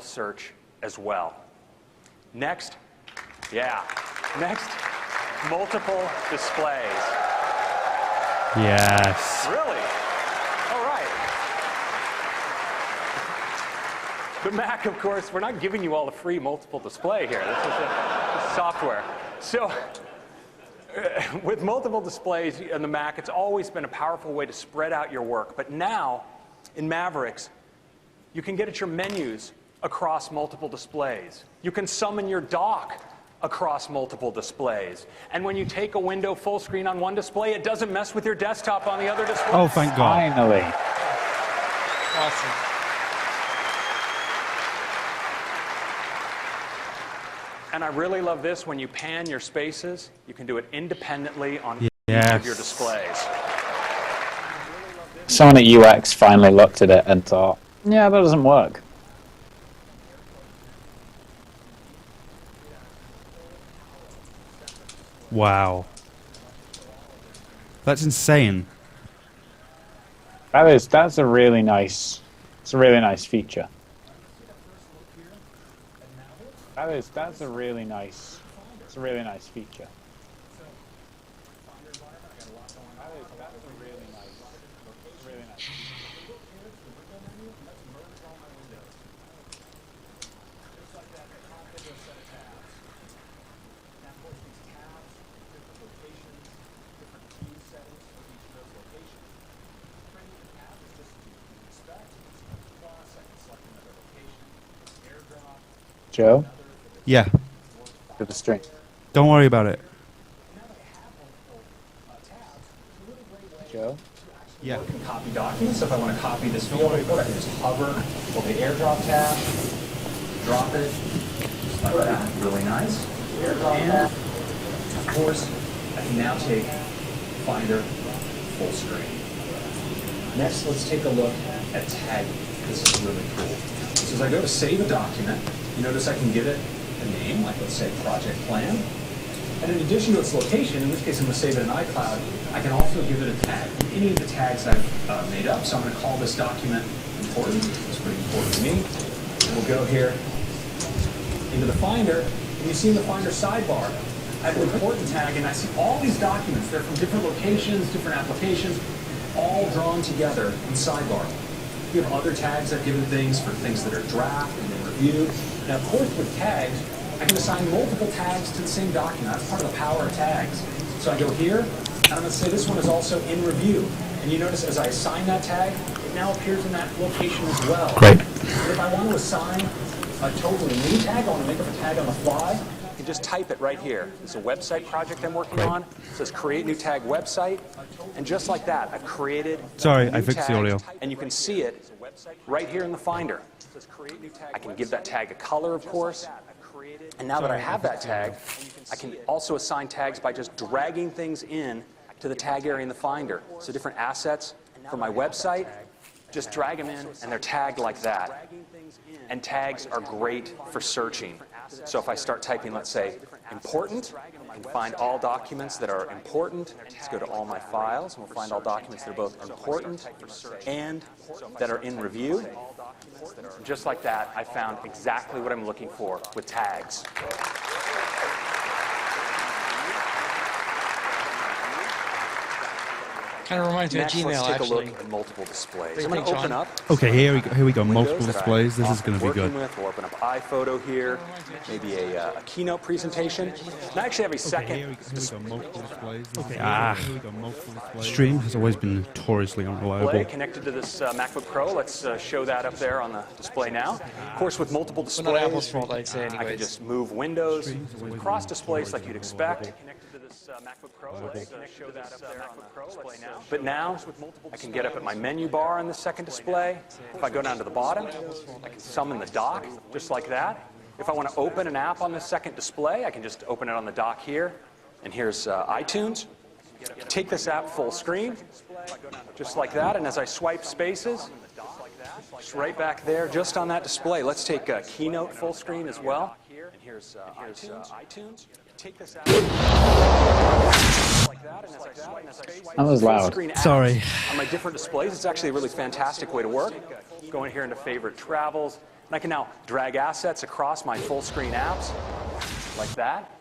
search as well. Next, next, multiple displays. Yes. Really? All right. The Mac, of course, we're not giving you all the free multiple display here. This is the software. So with multiple displays in the Mac, it's always been a powerful way to spread out your work. But now, in Mavericks, you can get at your menus across multiple displays. You can summon your dock across multiple displays. And when you take a window full screen on one display, it doesn't mess with your desktop on the other display. Oh, thank God. Finally. Awesome. And I really love this. When you pan your spaces, you can do it independently on each Yes. of your displays. Someone at UX finally looked at it and thought, yeah, that doesn't work. Wow. That's insane. That's a really nice, it's a really nice feature. That's a really nice, it's a really nice feature. Joe, Yeah. to the stream. Don't worry about it. Joe? Yeah. I can copy documents. So if I want to copy this field report, I can just hover over the AirDrop tab, drop it, just like that. Really nice. And of course, I can now take Finder full screen. Next, let's take a look at tagging. This is really cool. So as I go to save a document, you notice I can give it a name, like let's say project plan. And in addition to its location, in this case I'm going to save it in iCloud, I can also give it a tag. Any of the tags I've made up. So I'm going to call this document important. It's pretty important to me. And we'll go here into the Finder, and you see in the Finder sidebar, I have an important tag, and I see all these documents. They're from different locations, different applications, all drawn together in sidebar. You have other tags I've given things for things that are draft and in review. Now, of course, with tags, I can assign multiple tags to the same document. That's part of the power of tags. So I go here, and I'm going to say this one is also in review. And you notice as I assign that tag, it now appears in that location as well. Great. And if I want to assign a totally new tag, I want to make up a tag on the fly, I can just type it right here. It's a website project I'm working on. It says create new tag website. And just like that, I've created Sorry, a new I fixed the tag, audio. and you can see it right here in the Finder. I can give that tag a color, of course. And now that I have that tag, I can also assign tags by just dragging things in to the tag area in the Finder. So different assets for my website, just drag them in, and they're tagged like that. And tags are great for searching. So if I start typing, let's say, important, I can find all documents that are important. Let's go to all my files, and we'll find all documents that are both important and that are in review. Just like that, I found exactly what I'm looking for with tags. Kind of reminds me of Next, Gmail, let's take actually. a look at multiple displays. What I'm do you going to think, open John? up. Okay, here we go. Multiple Windows that displays. This is I'm going to be working good. with. We'll open up iPhoto here, maybe a keynote presentation. And I actually have a second. Here we go. Multiple displays. Stream has always been notoriously Display unreliable. connected to this MacBook Pro. Let's show that up there on the display now. Of course, with multiple Well, not Apple's displays, fault, I'd say, I can anyways. just move windows across displays like you'd expect. But now, I can get up at my menu bar on the second display. If I go down to the bottom, I can summon the dock, just like that. If I want to open an app on the second display, I can just open it on the dock here. And here's iTunes. Take this app full screen, just like that. And as I swipe spaces, it's right back there, just on that display. Let's take Keynote full screen as well. And here's iTunes. Take this app. That was loud. Screen apps Sorry. On my different displays, it's actually a really fantastic way to work. Go in here into favorite travels, And I can now drag assets across my full screen apps like that.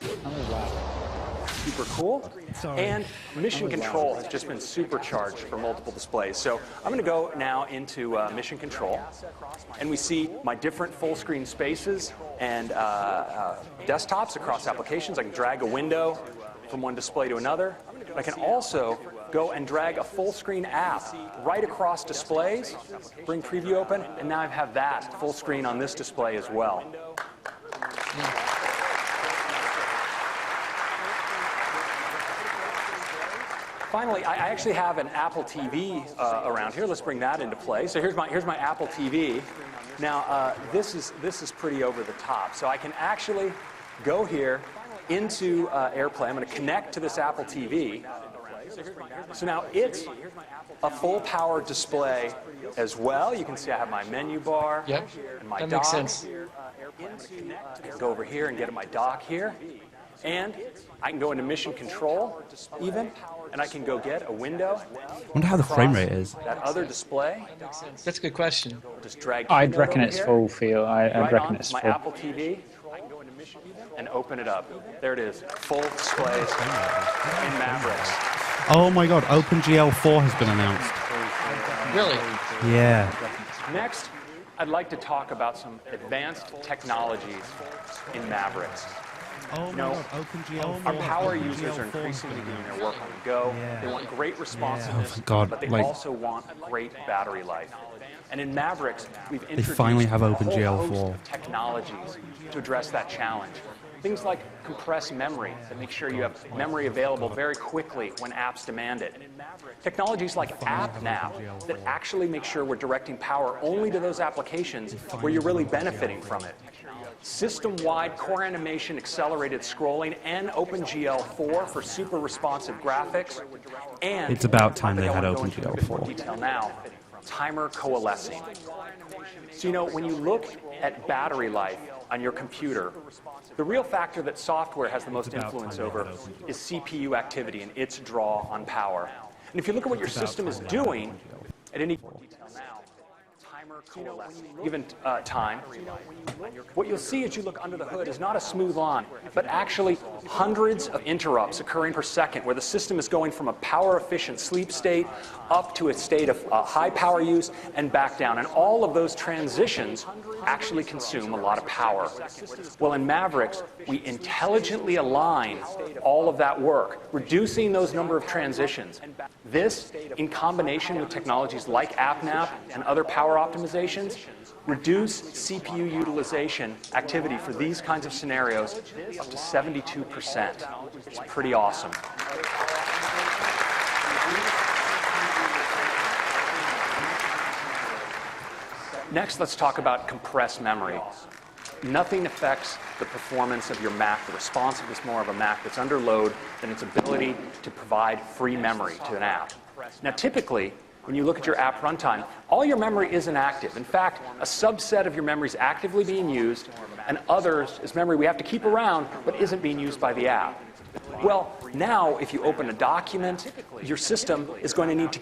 Oh, wow. Super cool. Sorry. And mission control has just been supercharged for multiple displays. So I'm going to go now into mission control, and we see my different full screen spaces and desktops across applications. I can drag a window from one display to another. I can also go and drag a full screen app right across displays, bring preview open, and now I have that full screen on this display as well. Finally, I actually have an Apple TV around here. Let's bring that into play. So here's my Apple TV. Now this is pretty over the top. So I can actually go here into AirPlay. I'm going to connect to this Apple TV. So now it's a full power display as well. You can see I have my menu bar and my that dock. makes sense. I can go over here and get at my dock here. And I can go into mission control even, and I can go get a window. Wonder how the frame rate is. That other display. That's a good question. Just drag. I'd Keynote reckon over it's here, full feel. I'd right reckon on it's my full. Apple TV. I can go into mission and open it up. There it is. Full displays in Mavericks. Oh my god, OpenGL 4 has been announced. Really? Yeah. Next, I'd like to talk about some advanced technologies in Mavericks. Oh my god, OpenGL 4. Our power users are increasingly doing their work on the go. They want great responsiveness, Oh, God, but they like- also want great battery life. And in Mavericks, we've introduced finally have a whole OpenGL host 4. of technologies to address that challenge. Things like compressed memory that make sure you have memory available very quickly when apps demand it. Technologies like AppNav that actually make sure we're directing power only to those applications where you're really benefiting from it. System-wide core animation accelerated scrolling and OpenGL 4 for super responsive graphics. And It's about time they I had wanna go into a OpenGL bit more 4. detail now. Timer coalescing. So when you look at battery life on your computer, the real factor that software has the most influence over is CPU activity and its draw on power. And if you look at what your system is doing at any given time, what you'll see as you look under the hood is not a smooth line, but actually hundreds of interrupts occurring per second where the system is going from a power-efficient sleep state up to a state of high power use and back down. And all of those transitions actually consume a lot of power. Well, in Mavericks, we intelligently align all of that work, reducing those number of transitions. This, in combination with technologies like AppNav and other power optimizations, reduce CPU utilization activity for these kinds of scenarios up to 72%. It's pretty awesome. Next, let's talk about compressed memory. Nothing affects the performance of your Mac, the responsiveness more of a Mac that's under load than its ability to provide free memory to an app. Now, typically, when you look at your app runtime, all your memory isn't active. In fact, a subset of your memory is actively being used, and others is memory we have to keep around but isn't being used by the app. Well, now if you open a document, your system is going to need to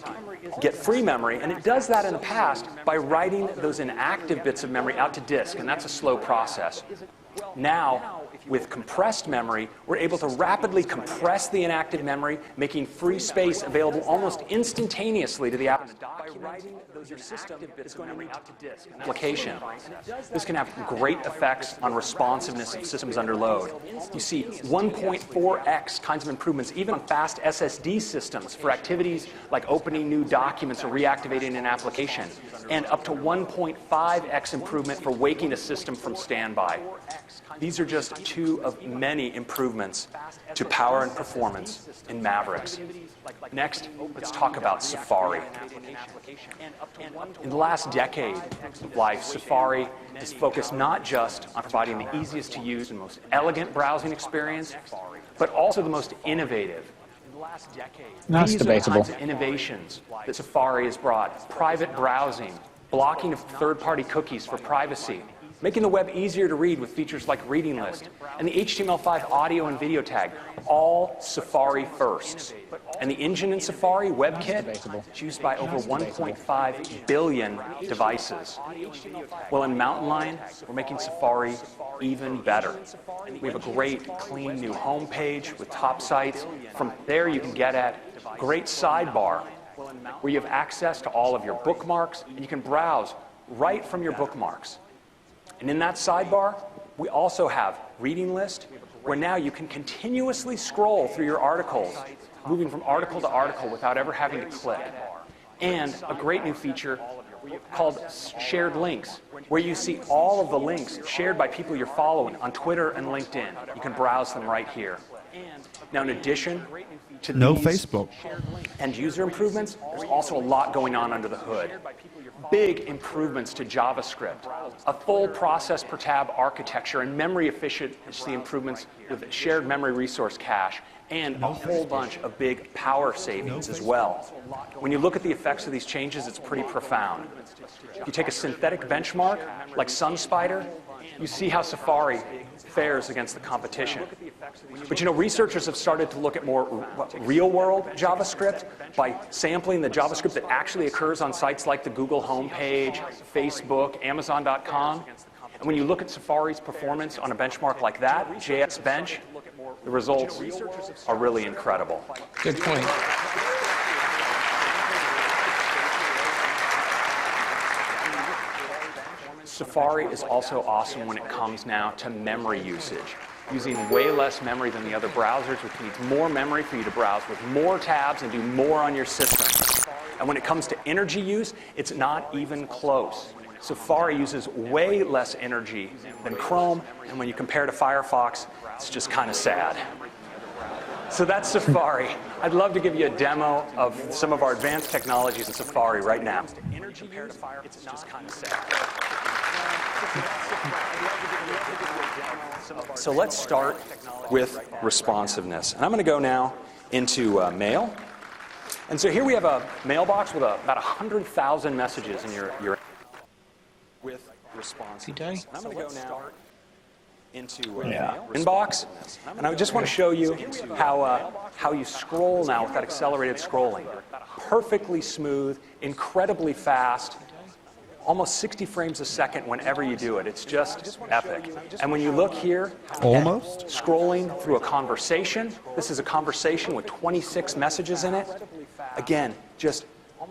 get free memory, and it does that in the past by writing those inactive bits of memory out to disk, and that's a slow process. Now, with compressed memory, we're able to rapidly compress the inactive memory, making free space available almost instantaneously to the app. By writing those your system is going to reach out to disk application. This can have great effects on responsiveness of systems under load. You see 1.4x kinds of improvements even on fast SSD systems for activities like opening new documents or reactivating an application, and up to 1.5x improvement for waking a system from standby. These are just two of many improvements to power and performance in Mavericks. Next, let's talk about Safari. In the last decade of life, Safari is focused not just on providing the easiest to use and most elegant browsing experience, but also the most innovative. That's These are the debatable. kinds of innovations that Safari has brought. Private browsing, blocking of third-party cookies for privacy, making the web easier to read with features like Reading List, and the HTML5 audio and video tag, all Safari firsts. And the engine in Safari, WebKit, is used by over 1.5 billion devices. Well, in Mountain Lion, we're making Safari even better. We have a great, clean new homepage with top sites. From there, you can get at great sidebar, where you have access to all of your bookmarks, and you can browse right from your bookmarks. And in that sidebar, we also have Reading List, where now you can continuously scroll through your articles, moving from article to article without ever having to click. And a great new feature called Shared Links, where you see all of the links shared by people you're following on Twitter and LinkedIn. You can browse them right here. Now, in addition to No these Facebook. and user improvements, there's also a lot going on under the hood. Big improvements to JavaScript, a full process per tab architecture, and memory efficiency improvements with shared memory resource cache, and a whole bunch of big power savings as well. When you look at the effects of these changes, it's pretty profound. If you take a synthetic benchmark like SunSpider, you see how Safari fares against the competition. But you know, researchers have started to look at more real-world JavaScript by sampling the JavaScript that actually occurs on sites like the Google homepage, Facebook, Amazon.com. And when you look at Safari's performance on a benchmark like that, JS Bench, the results are really incredible. Good point. Safari is also awesome when it comes now to memory usage, using way less memory than the other browsers, which needs more memory for you to browse with more tabs and do more on your system. And when it comes to energy use, it's not even close. Safari uses way less energy than Chrome, and when you compare to Firefox, it's just kind of sad. So that's Safari. I'd love to give you a demo of some of our advanced technologies in Safari right now. Energy compared to Firefox, it's just kind of sad. So let's start with responsiveness. And I'm going to go now into Mail. And so here we have a mailbox with about 100,000 messages in your with responsiveness. And I'm going to go now into inbox, and I just want to show you how you scroll now with that accelerated scrolling. Perfectly smooth, incredibly fast, almost 60 frames a second whenever you do it. It's just epic. And when you look here, Almost? Scrolling through a conversation, this is a conversation with 26 messages in it. Again, just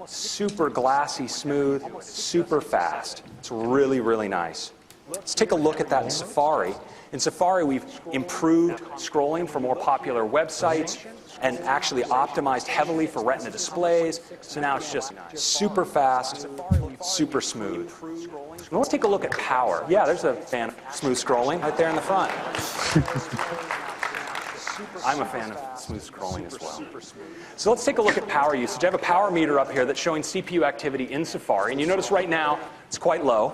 super glassy, smooth, super fast. It's really, really nice. Let's take a look at that in Safari. In Safari, we've improved scrolling for more popular websites and actually optimized heavily for Retina displays. So now it's just super fast, super smooth. Now let's take a look at power. Yeah, there's a fan of smooth scrolling right there in the front. I'm a fan of smooth scrolling as well. So let's take a look at power usage. I have a power meter up here that's showing CPU activity in Safari. And you notice right now it's quite low.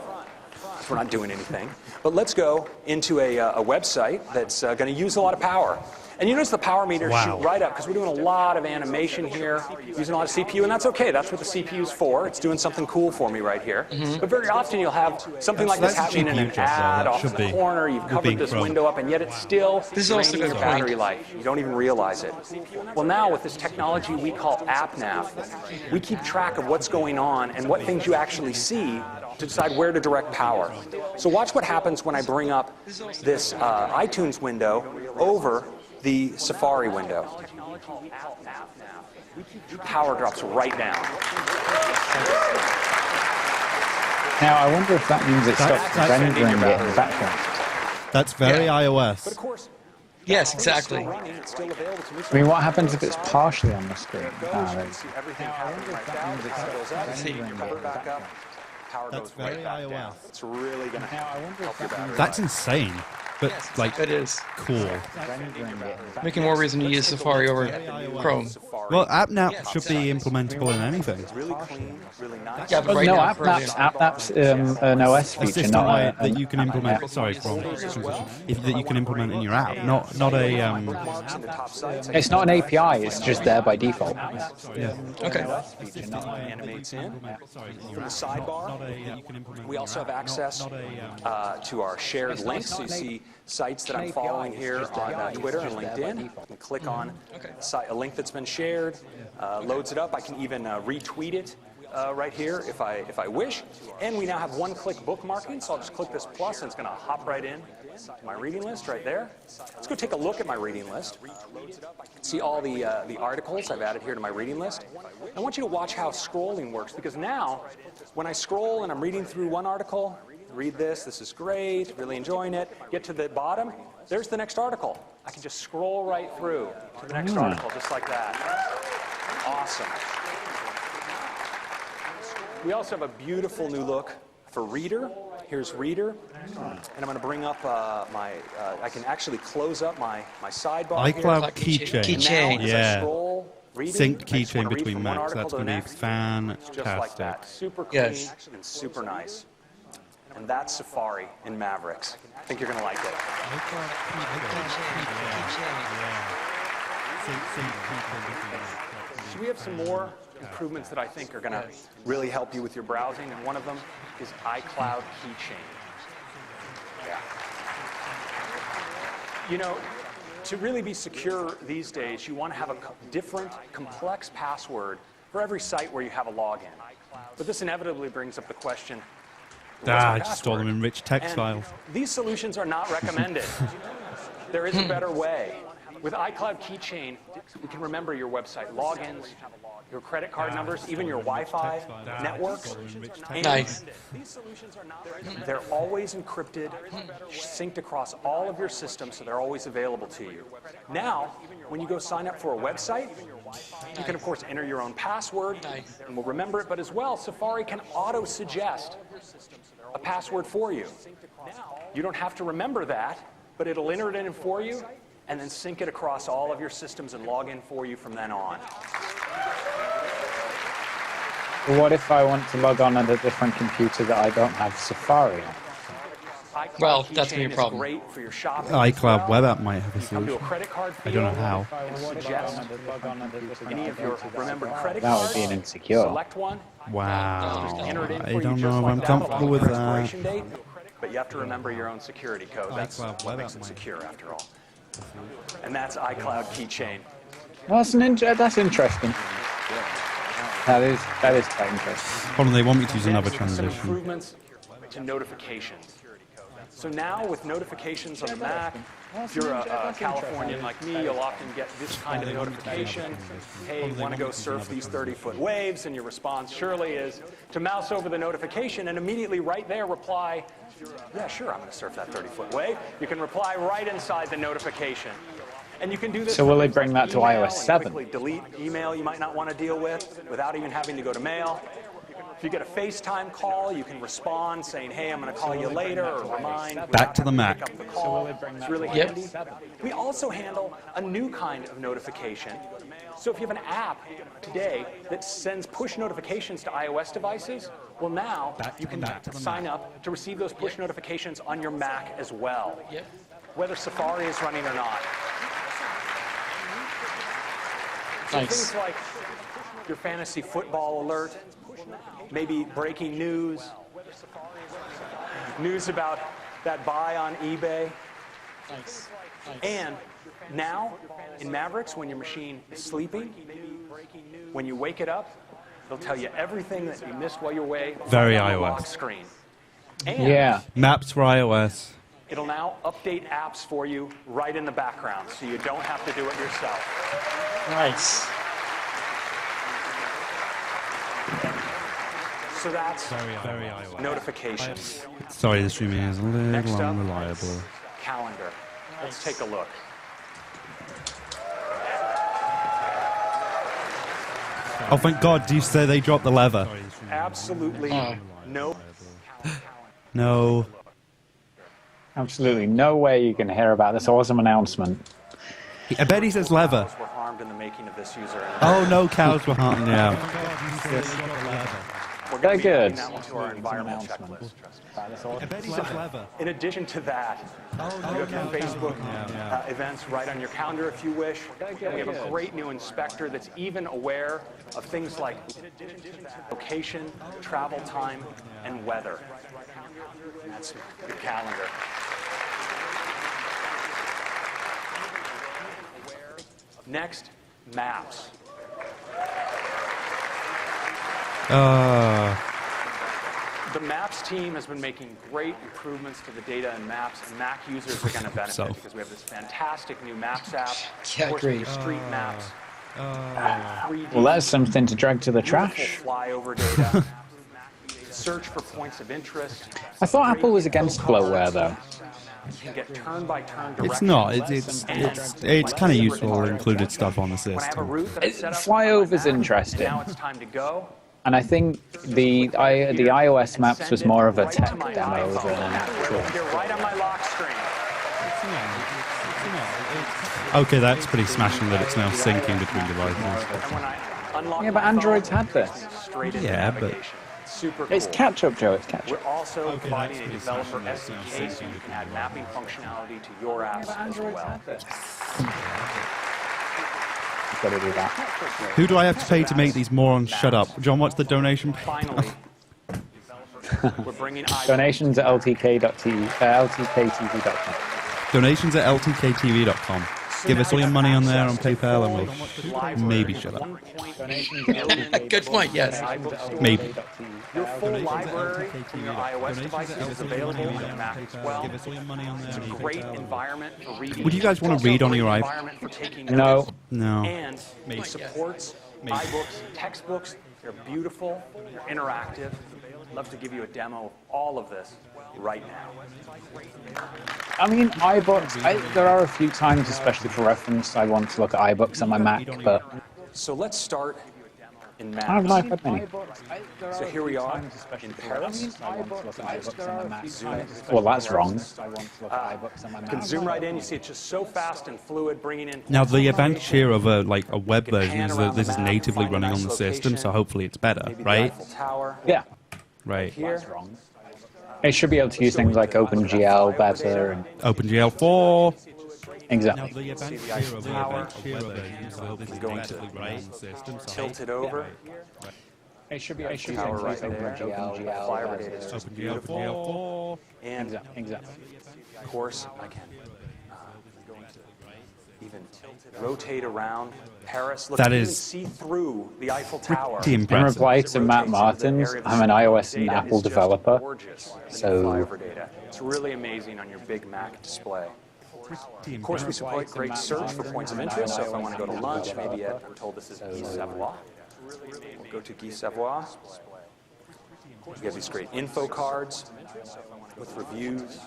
We're not doing anything. But let's go into a website that's going to use a lot of power. And you notice the power meter shoot right up because we're doing a lot of animation here, using a lot of CPU, and that's okay. That's what the CPU's for. It's doing something cool for me right here. But very often you'll have something like this happening in an ad off in the corner. You've covered this window up, and yet it's still draining your battery life. You don't even realize it. Well, now with this technology we call AppNav, we keep track of what's going on and what things you actually see to decide where to direct power. So watch what happens when I bring up this iTunes window over the Safari window. Power drops right down. Now, I wonder if that means it stops rendering it in the background. That's very iOS. But of course, Yes, exactly. I mean, what happens if it's partially on the screen? That's very iOS. It's really going to help your battery. That's insane. But, like, It is. cool. Making more reason to use Safari over Chrome. Safari Well, AppNap should be implementable in anything. Really clean, really nice. Yeah, but right no, now, AppNap's an OS A feature, system not a, that you can implement. Sorry, from that you can implement in your app, not a. Bookmarks in the top sites. It's not an API. It's just there by default. Yeah. Okay. Animates in from the sidebar. We also have access to our shared links. So you see sites that I'm following here on Twitter and LinkedIn. You can click on a link that's been shared, loads it up. I can even retweet it right here if I wish. And we now have one-click bookmarking, so I'll just click this plus and it's going to hop right in to my reading list right there. Let's go take a look at my reading list. See all the articles I've added here to my reading list. I want you to watch how scrolling works, because now when I scroll and I'm reading through one article, read this is great, really enjoying it, get to the bottom, there's the next article. I can just scroll right through to the next article just like that. Awesome. We also have a beautiful new look for Reader. Here's Reader, and I'm going to bring up I can actually close up my sidebar iCloud here. keychain. Yeah. Synced keychain between Macs. That's going to be fantastic. Just like that. Super clean and super nice. And that's Safari in Mavericks. I think you're going to like it. So we have some more improvements that I think are going to really help you with your browsing, and one of them is iCloud Keychain. Yeah. You know, to really be secure these days, you want to have a different, complex password for every site where you have a login. But this inevitably brings up the question, I just store them in rich text files. These solutions are not recommended. There is a better way. With iCloud Keychain, we can remember your website logins, your credit card numbers, even your Wi-Fi networks. Nice. These solutions are not recommended. They're always encrypted, synced across all of your systems, so they're always available to you. Now, when you go sign up for a website, you can, of course, enter your own password, and we'll remember it, but as well, Safari can auto-suggest a password for you. You don't have to remember that, but it'll enter it in for you, and then sync it across all of your systems and log in for you from then on. What if I want to log on at a different computer that I don't have Safari on? Well, that's going to be a problem. Great for your shopping iCloud web app might have a you come to a solution. credit card I don't know field how. and suggest any of your remembered credit That would cards. be an insecure. Select one. Wow. Enter it in for I you don't just know if like I'm that, comfortable with your that. expiration date, but you have to remember your own security code. That's iCloud what web makes app it might. secure, after all. And that's iCloud Keychain. Well, that's interesting. That is quite interesting. Hold on, they want me to use another Some transition. improvements to notifications. So now with notifications on the Mac, if you're a Californian like me, you'll often get this kind of notification. Hey, want to go surf these 30-foot waves? And your response surely is to mouse over the notification and immediately right there reply, yeah, sure, I'm going to surf that 30-foot wave. You can reply right inside the notification. And you can do this. So will they bring that to email iOS 7? and quickly delete email you might not want to deal with without even having to go to mail. If you get a FaceTime call, you can respond saying, hey, I'm going to call you later, or remind. Back to the Mac. Pick up the call. It's really handy. We also handle a new kind of notification. So if you have an app today that sends push notifications to iOS devices, well, now you can sign up to receive those push notifications on your Mac as well, whether Safari is running or not. So things like your fantasy football alert, maybe breaking news about that buy on eBay. And now, in Mavericks, when your machine is sleeping, when you wake it up, they'll tell you everything that you missed while you're away. Very on the iOS. lock screen. And Yeah. Maps for iOS. it'll now update apps for you right in the background, so you don't have to do it yourself. Nice. So that's Very iOS. notifications. Sorry, the streaming is a Next little up, unreliable. calendar. Let's take a look. Oh, thank God, do you say they dropped the lever? Absolutely no. No. Absolutely no way you can hear about this awesome announcement. I bet he says lever. We're on harmed in the making of this user interface. Oh no, cows were harmed. Yeah. We're They're going to be good. adding that one to our environmental checklist. In addition to that, you have your Facebook events right on your calendar if you wish. And we have a great new inspector that's even aware of things like location, travel time, and weather. And that's your calendar. Next, maps. The Maps team has been making great improvements to the data in Maps, and Mac users are going to benefit because we have this fantastic new Maps app. Yeah, of course, great. your street maps. 3D, Well, that's something to drag to the trash. beautiful flyover data. Search for points of interest. I thought Apple was against bloatware, though. You can get turn-by-turn directions. It's not. It's kind of useful included stuff on the When I have a system. route that is set up Flyover's on my Mac, interesting. Now it's time to go. And I think the iOS Maps was more of a tech demo than an actual. You're right on my lock screen. Okay, that's pretty smashing that it's now syncing between devices. And when I unlock Yeah, but my Android's phone, had this. straight into Yeah, but- navigation. Super It's cool. catch-up, Joe. It's catch-up. We're also providing a developer SDK so you can add mapping functionality to your apps as well. You've got to do that. Who do I have to pay to make these morons shut up? John, what's the donation? Finally, we're bringing Donations at ltkTV.com. Donations at ltktv.com. Give us all your money on there on PayPal and we'll maybe shut up. Good point, yes. Maybe. Your full library from your iOS devices is available on Mac as well. Give us all your money on there. It's a great environment for reading. Would you guys want to read on your iPad? Environment for taking No. notes. No. And it supports iBooks, textbooks. They're beautiful. They're interactive. I'd love to give you a demo of all of this right now. I mean, iBooks, there are a few times, especially for reference, I want to look at iBooks on my Mac, but So let's start in I don't Maps. have an iPad mini. So here we are in Paris. Well, that's wrong. You can zoom right in. You see it's just so fast and fluid, bringing in. Now the advantage here of a web version is that this is natively running on the system, so hopefully it's better, Maybe the right? Eiffel Tower. Yeah. Right. Here. It should be able to use things like OpenGL better and OpenGL 4. exactly. The advantage here of a web version is that this is natively running on the system, so Tilt it over. It should be able to use Tower things right like there. OpenGL Flyover data is better. just OpenGL beautiful. 4. And Exactly. of course, I can even rotate around Paris. Look, That you can is see through the Eiffel Tower. pretty In impressive. reply to Matt Martins, I'm an iOS and Apple developer, so Flyover data. It's really amazing on your big Mac display. Of course, we support great search for points of interest. So if I want to go to lunch, maybe I'm told this is Guy Savoy. We'll go to Guy Savoy. We have these great info cards with reviews,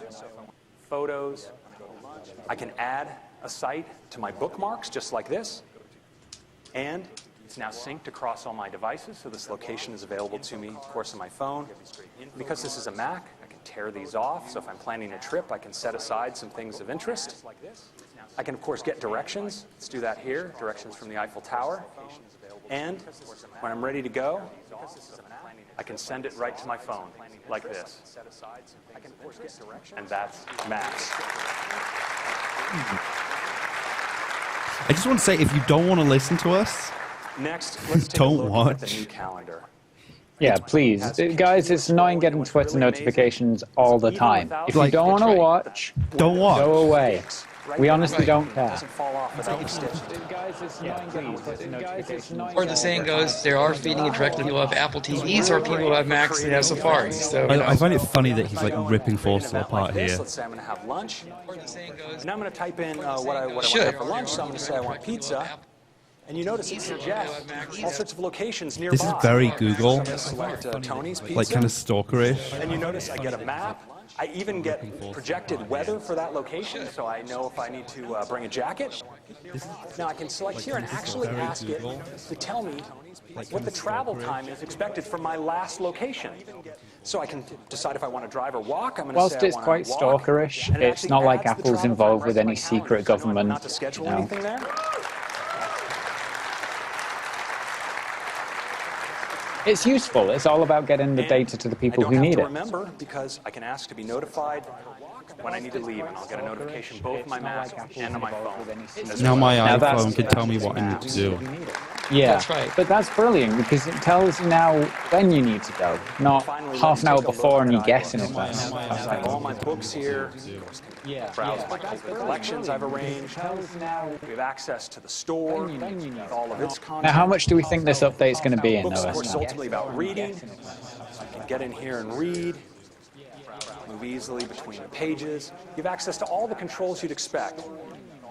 photos. I can add a site to my bookmarks just like this. And it's now synced across all my devices, so this location is available to me, of course, on my phone. Because this is a Mac, I can tear these off, so if I'm planning a trip, I can set aside some things of interest. I can, of course, get directions. Let's do that here, directions from the Eiffel Tower. And when I'm ready to go, I can send it right to my phone, like this. And that's Maps. I just want to say, if you don't want to listen to us, Next, let's take Don't a look at the watch. new calendar. yeah, please. Guys, it's annoying getting Twitter notifications all the time. If you Like- don't want to watch, don't watch. go away. We honestly don't It care. doesn't fall off without the stitches. Guys, it's annoying getting Twitter notifications. Or the saying goes, they are feeding it directly to people who have Apple TVs or people who have Macs and have Safari. So, I find it funny that he's like ripping Forster apart here. Let's say I'm going to have lunch. or the saying goes, Now I'm going to type in what I want to Should. have for lunch. So I'm going to say I want pizza. And you notice it suggests all sorts of locations nearby. This is very Google, I'm going to select Tony's Pizza. like kind of stalkerish. And you notice I get a map. I even get projected weather for that location, so I know if I need to bring a jacket. Now I can select here and actually ask it to tell me what the travel time is expected from my last location. So I can decide if I want to drive or walk. I'm going to Whilst say it's I quite want to walk, stalkerish, and it it's actually not like adds the Apple's travel involved time with right any to my calendar. secret government, Not to schedule you know. anything there. It's useful. It's all about getting the data to the people who need I it. don't have to remember because I can ask to be notified when I need to leave, and I'll get a notification both on my Mac and on my phone. Now my Now that's- iPhone can tell me what I need to do. Yeah, That's right. But that's brilliant because it tells you now when you need to go, not half an hour before and you guess in advance. I have all my books here. Browse my collections I've arranged. We have access to the store with all of its content. Now, how much do we think this update's going to be in Books, of course, is OS now? ultimately about reading. So I can get in here and read, move easily between the pages. You have access to all the controls you'd expect.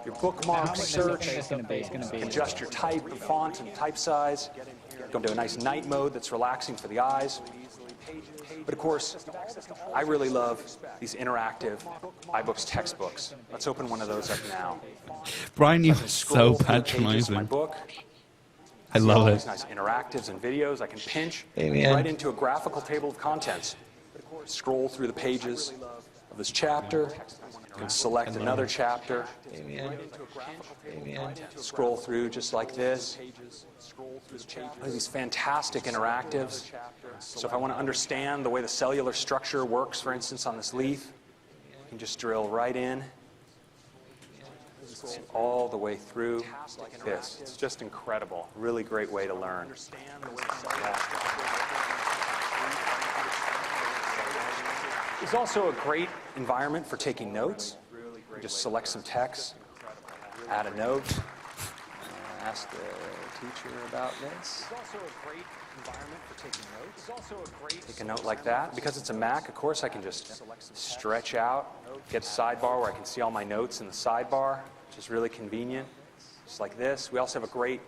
Your bookmark, search, adjust your type, and font, and type size. Go into a nice night mode that's relaxing for the eyes. But of course, I really love these interactive iBooks textbooks. Let's open one of those up now. Brian, you're so Scroll through the pages of my patronizing. book. I See love all it. these nice interactives and videos. I can pinch Amen. right into a graphical table of contents. Scroll through the pages of this chapter. You can select another chapter. Amen. Amen. Scroll through just like this. These fantastic interactives. So if I want to understand the way the cellular structure works, for instance, on this leaf, you can just drill right in. All the way through like this. It's just incredible. Really great way to learn. It's also a great environment for taking notes. You just select some text, add a note, ask the teacher about this. Take a note like that. Because it's a Mac, of course, I can just stretch out, get a sidebar where I can see all my notes in the sidebar, which is really convenient, just like this. We also have a great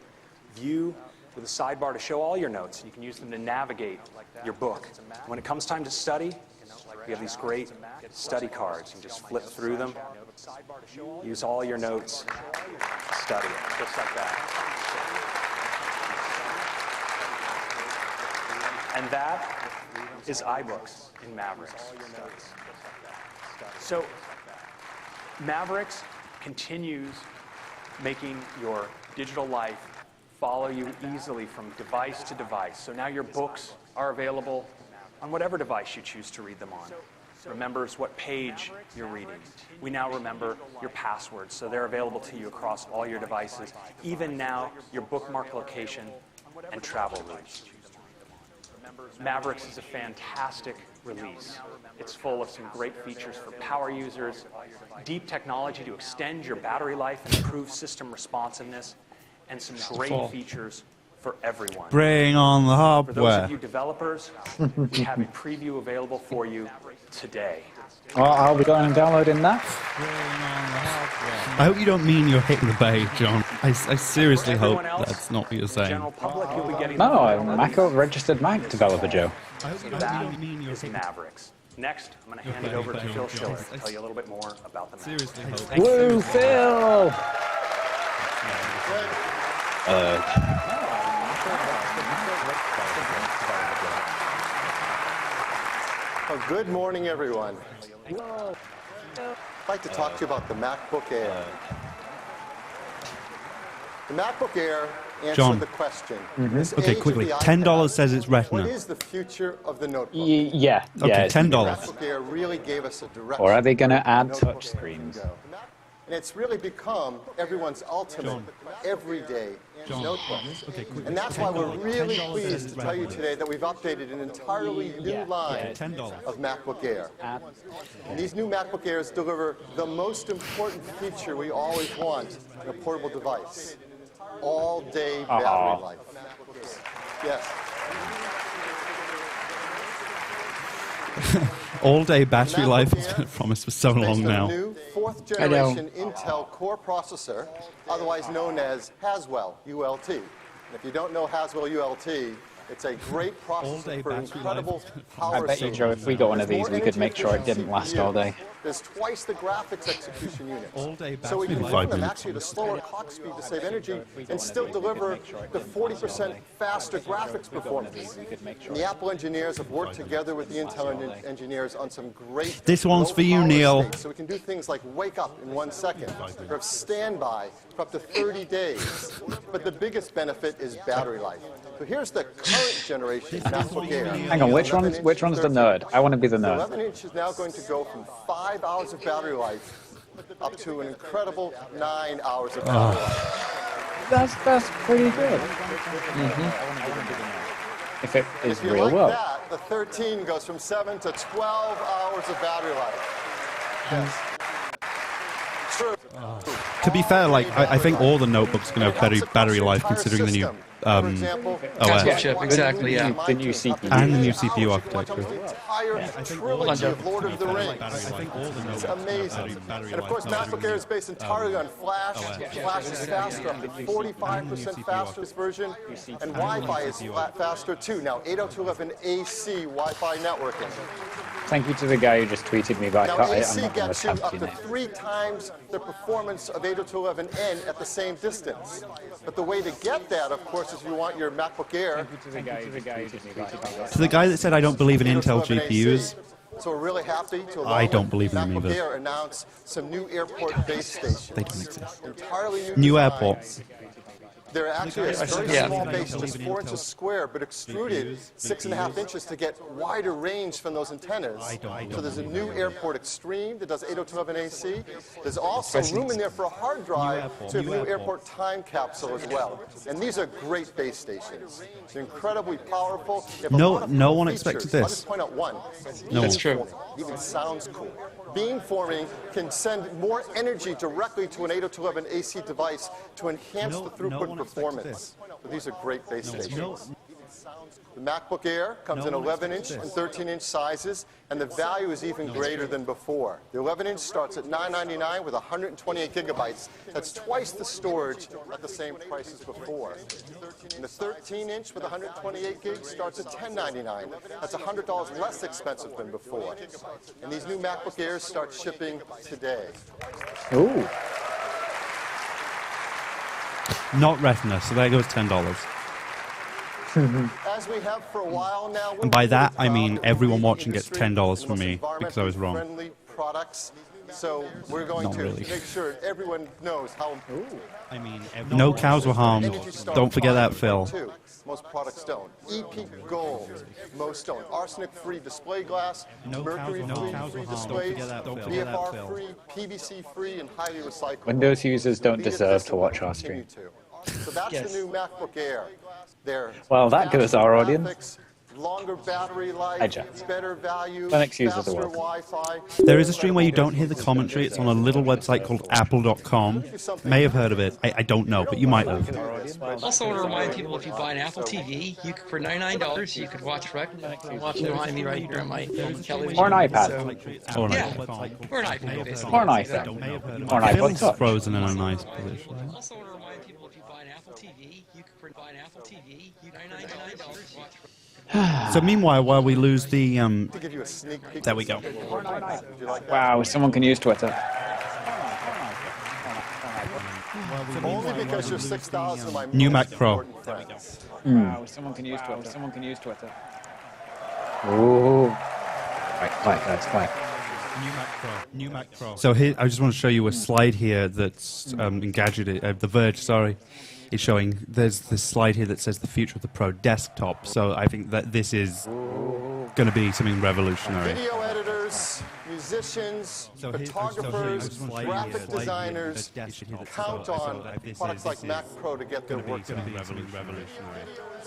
view with a sidebar to show all your notes. You can use them to navigate your book. When it comes time to study, we have these great study cards. You can just flip through them, use all your notes, study it, just like that. And that is iBooks in Mavericks. So Mavericks continues making your digital life follow you easily from device to device. So now your books are available on whatever device you choose to read them on. Remembers what page you're reading. We now remember your passwords, so they're available to you across all your devices, even now your bookmark location and travel routes. Mavericks is a fantastic release. It's full of some great features for power users, deep technology to extend your battery life and improve system responsiveness, and some great features for everyone. Bring on the For those of hardware. you developers, we have a preview available for you today. Well, I'll be going and downloading that. I hope you don't mean you're hitting the bay, John. I seriously hope Everyone else, that's not what you're saying. General public, you'll be getting No, I'm a registered Mac developer, Joe. that is Mavericks. Next, I'm going to hand it over to Phil Schiller to tell you a little bit more about the Mavericks. Seriously hope. Woo, Phil! Well, good morning, everyone. I'd like to talk to you about the MacBook Air. The MacBook Air answered John. the question. Okay, quickly. $10 says it's Retina. What is the future of the notebook? Yeah. Okay, yeah, it's- $10. MacBook Air really gave us a direction. Or are they gonna add notebook touch to screens? go. And it's really become everyone's ultimate, everyday notebook. Okay, quickly. And that's why we're really $10 pleased says to tell you Retina. today that we've updated an entirely new line $10. of MacBook Air. And these new MacBook Airs deliver the most important feature we always want in a portable device: all-day battery life. Yes. All-day battery MacBook life has Air been promised for so Thanks long to the now. new fourth-generation Intel Core processor, otherwise known as Haswell ULT. And if you don't know Haswell ULT, it's a great All-day processor for battery incredible life. power I bet you, savings. Joe, if we got one of There's these, more we could make energy sure it efficiency didn't for last you all day. There's twice the graphics execution units. All-day So we can battery run life. them actually at a slower clock speed to save energy and still deliver the 40% faster graphics performance. And the Apple engineers have worked together with the Intel engineers on some great This one's for you, low-power Neil. states. So we can do things like wake up in 1 second, or have standby for up to 30 days. But the biggest benefit is battery life. So here's the current generation MacBook Air. Hang on, which one's the nerd? I want to be the The nerd. 11-inch is now going to go from 5 hours of battery life up to an incredible 9 hours of battery life. That's pretty good. If it is If you real like world. that, the 13 goes from 7 to 12 hours of battery life. Yes. True. To be fair, like I think all the notebooks are going to have better battery life considering the new For example, Console OS chip, exactly, yeah. The new CPU. and the new CPU architecture. The entire trilogy of Lord of the Rings. It's amazing. And of course, MacBook Air is based entirely on Flash. Flash is faster, up to 45% faster this version, and Wi-Fi is faster too. Now, 802.11ac Wi-Fi networking. Thank you to the guy who just tweeted me back. Now, I'm AC not going gets to you attempt up your to name. 3 times the performance of 802.11n at the same distance. But the way to get that, of course, is you want your MacBook Air. To the guy who just tweeted me back. To the guy that said I don't believe in Intel 802.11ac. GPUs, So we're really happy to I don't believe in them MacBook either. Air announce some new airport base stations. they don't exist. Entirely new New designs. airport. They're actually a very Yeah. small base, just 4 inches square, but extruded 6.5 inches to get wider range from those antennas. So there's a new Airport Extreme that does 802.11ac. There's also room in there for a hard drive to have a new Airport Time Capsule as well. And these are great base stations. They're incredibly powerful. They have a lot of No cool one features. expected I'll this. just point out one. That's true. Beamforming. Even sounds cool. Beamforming can send more energy directly to an 802.11ac device to enhance the throughput and performance. But these are great base stations. The MacBook Air comes in 11-inch and 13-inch sizes, and the value is even greater than before. The 11-inch starts at $999 with 128 gigabytes. That's twice the storage at the same price as before. And the 13-inch with 128 gigs starts at $1099. That's $100 less expensive than before. And these new MacBook Airs start shipping today. Ooh. Not Retina, so there goes $10. As we have for a while now, And by that, I mean we're everyone leading watching the gets industry $10 with from the me most because I was wrong. environmentally friendly products. So we're going Not to really. make sure everyone knows how I mean, no cows were harmed. Energy Star Don't forget that, 5 Phil. too. Most products don't. EP Gold, most don't. Arsenic-free display glass, No cows were mercury-free harmed. Don't displays, forget that, Phil. Don't forget that, Phil. BFR-free, PVC-free, and highly recyclable. Windows users don't Be it deserve this to and watch will our continue stream. to. So that's Yes. the new MacBook Air. They're Well, that goes our audience. graphics, longer battery life, Hi, Jeff. better value, Linux users are faster welcome. Wi-Fi. There is a stream where you don't hear the commentary. It's on a little website called apple.com. May have heard of it. I don't know, but you might have. Also, want to remind people if you buy an Apple TV, for $99 you could watch it behind me right here on my television. Or an iPad. So, Or an yeah, iPad. or an iPad, basically. Or an iPhone. Or an iPod Phil's Touch. frozen in a nice position. Also, want to remind people if you buy an Apple TV, you $99 watch. So meanwhile, while we lose the To give you a sneak peek. there we go. Would you like that? Wow, someone can use Twitter. Only because you're 6,000 of my New most Mac Pro. important friends. Wow, someone can use Twitter. Someone can use Twitter. Ooh. Quiet, guys, quiet. New Mac Pro. So here, I just want to show you a slide here that's Engadget, The Verge, sorry, is showing. There's this slide here that says the future of the Pro desktop. So I think that this is going to be something revolutionary. Video editors, musicians, photographers, graphic designers count on products like Mac Pro to get their work done.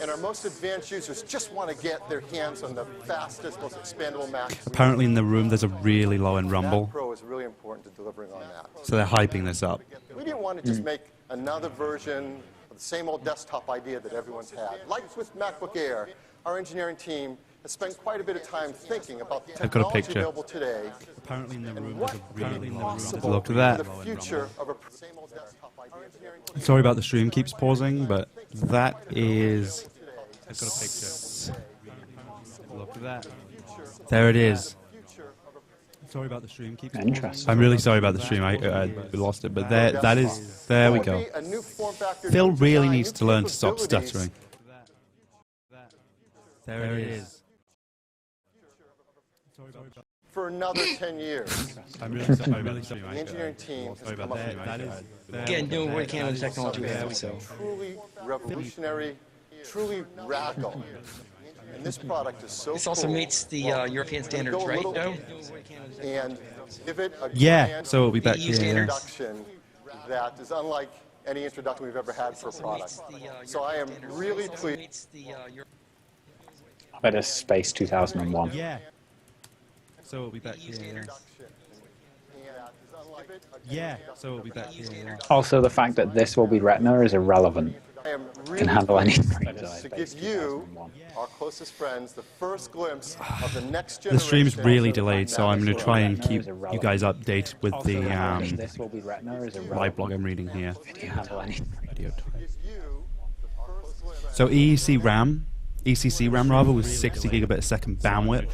And our most advanced users just want to get their hands on the fastest, most expandable Mac. Apparently in the room there's a really low-end rumble, Mac Pro is really important to delivering on that. so they're hyping this up. We didn't want to just make another version of the same old desktop idea that everyone's had. Like with MacBook Air, our engineering team has spent quite a bit of time thinking about the I've got a technology picture. available today Apparently in the room what there's a could really be low-end possible rumble. Look at in that. the future of a same old desktop idea. Engineering team Sorry about the stream keeps pausing, but that is... I've got a picture. Look at that. There it is. Sorry about the stream. Keep Interesting. I'm really sorry about the stream. We lost it, but there we go. A new form factor, Phil new really design, needs new to learn to stop capabilities. stuttering. There it is. For another 10 years. I'm really sorry. The engineering team has come up with Again, doing what we can with the technology we have. So truly revolutionary, truly radical. And this product is so this also cool. meets the European standards, Go a right? little Joe? and give it a Yeah, grand so it'll be back EU here. standards. introduction that is unlike any introduction we've ever had for a product. So I am really pleased. But it's Space 2001. Yeah. So we'll be back here. Yeah. So we'll be back here. Also, the fact that this will be Retina is irrelevant. I am Can really handle any pleased screen to size. give you, our closest friends, the first glimpse of the next The generation. stream's really of delayed, so I'm going to try and keep you guys updated with Also, the the fact that this will be Retina is live irrelevant. blog I'm reading here. Can handle any. Video time. Give you the first glimpse. So ECC RAM rather, with 60 gigabit a second bandwidth.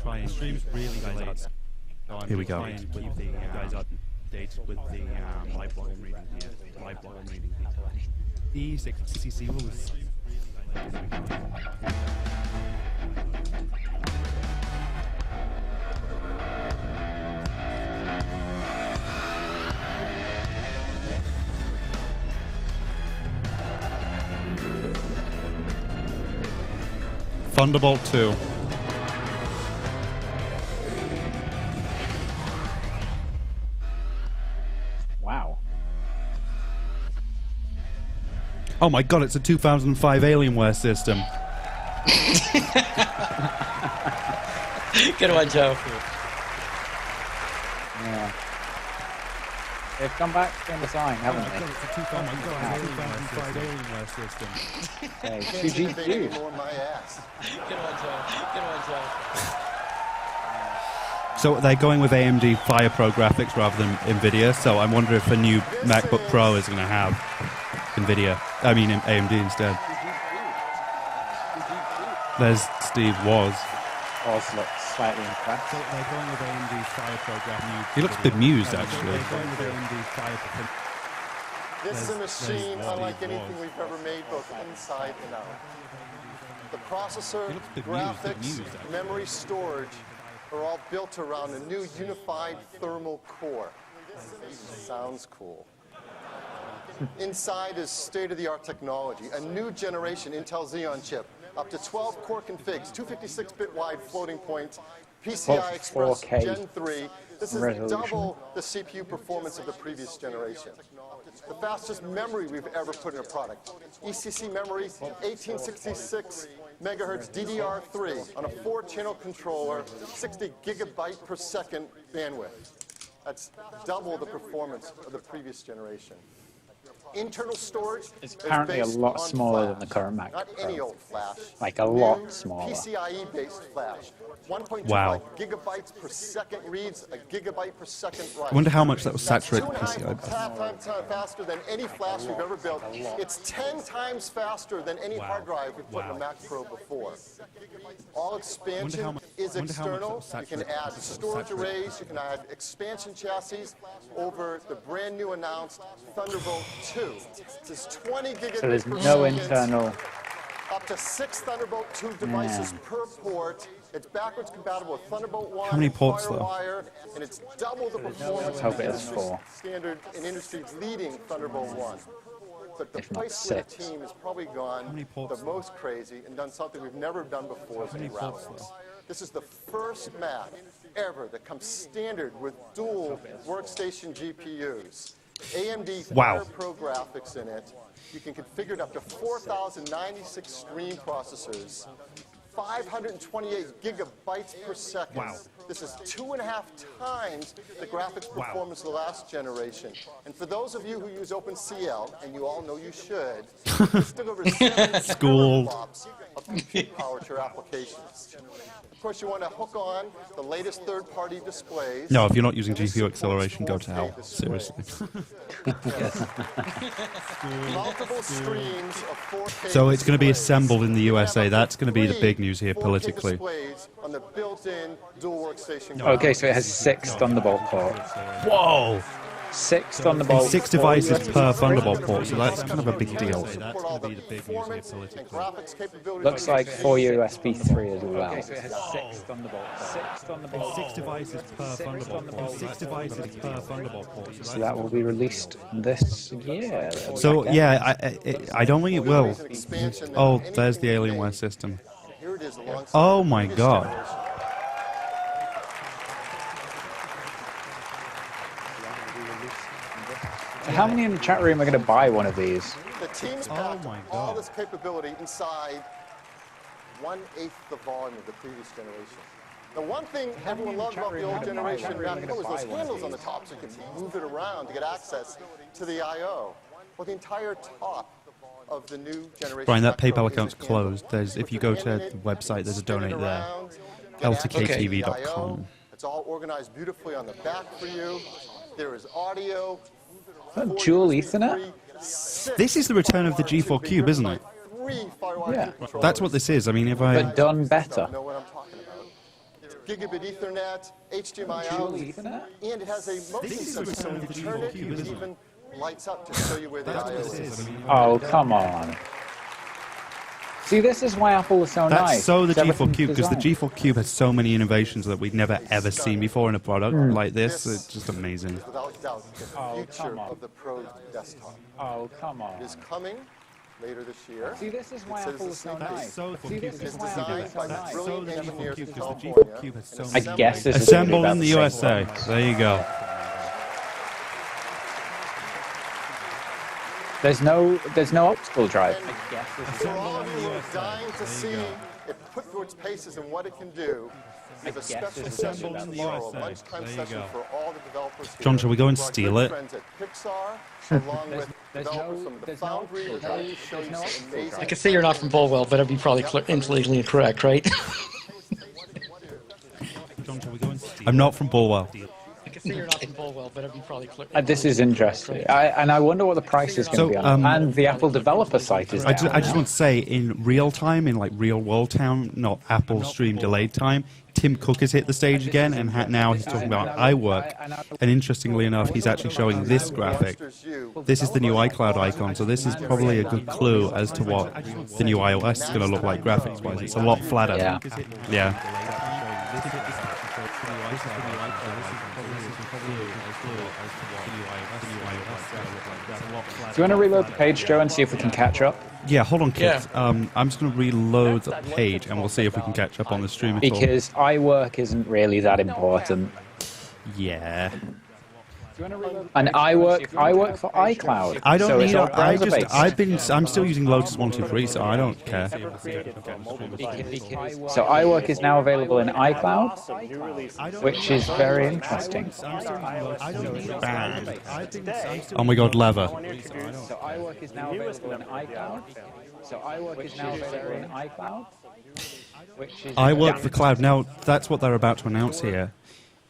Here we go. ECC was Thunderbolt 2. Wow. Oh my god, it's a 2005 Alienware system. Good one, Joe. Yeah. They've come back in design, haven't they? It's a 2005 Alienware system. Hey, Can't 2GQ. anymore my ass. Good one, Joe. Good one, Joe. So they're going with AMD FirePro graphics rather than NVIDIA, so I wonder if a new MacBook Pro is going to have NVIDIA. I mean AMD instead. There's Steve Woz. Oz looks slightly impressed. They're going with AMD FirePro graphics. He looks bemused, actually. This is a machine unlike anything we've ever made, both inside and out. The processor, graphics, memory, storage are all built around a new unified thermal core. Sounds cool. Inside is state-of-the-art technology, a new generation Intel Xeon chip, up to 12 core configs, 256-bit wide floating points, PCI Express 4K Gen 3. This is resolution. double the CPU performance of the previous generation. The fastest memory we've ever put in a product. ECC memory, 1866 megahertz DDR3 on a 4-channel controller, 60 gigabyte per second bandwidth. That's double the performance of the previous generation. Internal storage It's is apparently a based lot on smaller flash, than the current Mac not Pro. any old flash. Like a New lot smaller. PCIe-based flash. 1.25 Wow. gigabytes per second reads, a gigabyte per second writes. I wonder how much that was That's saturated 2.5 PCI. times faster than any flash we've ever built. It's 10 times faster than any hard drive we've put in a Mac Pro before. All expansion Wonder how is much that external. was You can saturated. add storage arrays. You can add expansion chassis over the brand new announced Thunderbolt 2. This is 20 gigabits So there's per no second. internal. Up to 6 Thunderbolt 2 devices per port. It's backwards compatible with Thunderbolt 1, How many ports, though? FireWire, and it's double the performance Hope of it the has industry 4. standard and industry's leading Thunderbolt 1. But the If not place where the 6. team has probably gone many ports, the most crazy and done something we've never done before is in graphics. This is the first Mac ever that comes standard with dual workstation GPUs. AMD Wow. FirePro graphics in it. You can configure it up to 4,096 stream processors, 528 gigabytes per second. Wow. This is 2.5 times the graphics performance of the last generation. And for those of you who use OpenCL, and you all know you should, this delivers 7 Schooled. teraflops of compute power to your applications. Of course, you want to hook on the latest third-party displays. No, if you're not using And this GPU supports acceleration, go to 4K hell. displays. Seriously. Multiple streams of 4K So it's going to be displays. assembled in the USA. That's going to be the big news use here 4K politically. displays on the built-in dual workstation. Okay, so it has 6 Thunderbolt ports. Whoa! 6 Thunderbolt. And 6 devices per Thunderbolt port, so that's kind of a big deal. Support all the performance and graphics capabilities. Looks like 4 USB 3 as well. Okay, so it has 6 Thunderbolts. 6 Thunderbolts. 6 devices per Thunderbolt port. 6 devices per Thunderbolt port. So that will be released this year. So yeah, I don't think it will. Oh, there's the Alienware system. Here it is alongside Oh my god. How many in the chat room are going to buy one of these? The team's Oh packed my all God. this capability inside 1/8 the volume of the previous generation. The one thing everyone loved about the old generation MacBook was those handles on the top, so you could move it around to get access to the I/O. Well, the entire top of the new generation. Brian, that MacBook PayPal is account's a handle closed. There's, if you go to with the an website, there's a spin donate there. around, get access to the ltkTV.com. I/O. It's all organized beautifully on the back for you. There is audio. That dual Ethernet? This is the return of the G4 Cube, isn't it? Yeah. That's what this is. I mean, if I... But done better. Know what I'm talking about. Gigabit Ethernet, HDMI Dual out, Ethernet? and it has a motion sensor, so when you turn it, it even lights up to show you where the I/O is. Oh, come on. See, this is why Apple was so That's nice. so the G4 Everything's Cube, because the designed. G4 Cube has so many innovations that we've never ever seen before in a product like this. It's just amazing. Without doubt, the future come on. of the Pro desktop. Oh, come on. It is coming later this year. See, this is why It says Apple the was so same thing. nice. so See, this is why Apple was Designed so by nice. brilliant engineers in because the California. G4 Cube has so and many... I guess this is Assembled about in the same USA. price. There you go. There's no optical drive. For all of you who are dying to see it put through its paces and what it can do, we have a special session in the tomorrow, a USA. lunchtime There you session go. for all the developers here. John, shall we go and Our steal good it? friends at Pixar, along with there's developers no- from the there's no Foundry, optical who drive. will show you There's no some optical amazing... drive. I can say you're not from Bulwell, but I'd be probably intellectually incorrect, right? John, shall we go and steal I'm not from Bulwell. I can say you're not from Bulwell, but I'd be probably This is interesting. And I wonder what the price is going to So, be on it. And the Apple developer site is I down. just want to say, in real time, in like real world time, not Apple stream delayed time, Tim Cook has hit the stage again, and now he's talking about iWork. And interestingly enough, he's actually showing this graphic. This is the new iCloud icon, so this is probably a good clue as to what the new iOS is going to look like graphics-wise. It's a lot flatter. Yeah. Yeah. Do you want to reload the page, Joe, and see if we can catch up? Yeah, hold on, kids. Yeah. I'm just going to reload the page, and we'll see if we can catch up on the stream at all. Because iWork isn't really that important. Yeah. And iWork for iCloud. I don't so need. it's all I just. browser-based. I'm still using Lotus 123, so I don't care. So iWork is now available in iCloud, which is very interesting. Oh my God, lever. So iWork is now available in iCloud. iWork for cloud. Now that's what they're about to announce here.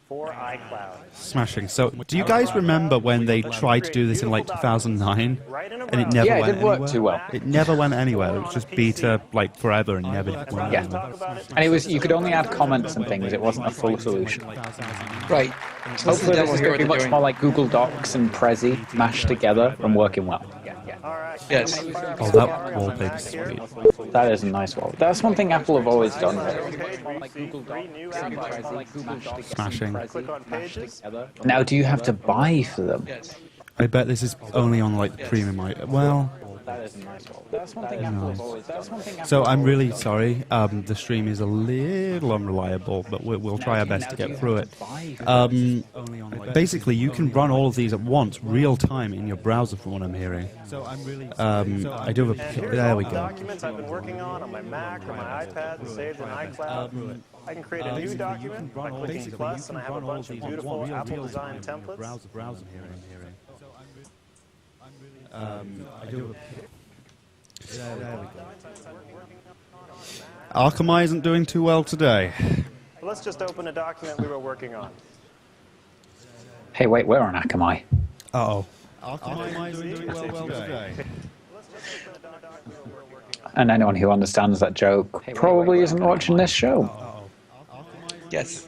For iCloud. Smashing. So, do you guys remember when they tried to do this in like 2009, and it never Yeah, it went didn't work anywhere? too well. It never went anywhere. It was just beta like forever and never went Yeah. anywhere. And it was you could only add comments and things. It wasn't a full solution. Right. Hopefully this is going to be much more like Google Docs and Prezi mashed together and working well. Yes. Oh, that wallpaper's sweet. That is a nice wall. That's one thing Apple have always done. Smashing. Now, do you have to buy for them? Yes. I bet this is only on like the premium. Well, That is a nice wall. That's one thing Apple have always done. so I'm really sorry. The stream is a little unreliable, but we'll try our best to get through it. Basically, you can run all of these at once, real time, in your browser, from what I'm hearing. I do have a. There we go. Documents I've been working on my Mac or my iPad and saved in iCloud. I can create a new document by clicking plus, and I have a bunch of beautiful Apple design templates. Akamai isn't doing too well today. Let's just open a document we were working on. Hey, wait, we're on Akamai. Uh-oh. Akamai isn't doing well today. And anyone who understands that joke probably isn't watching this show. Yes.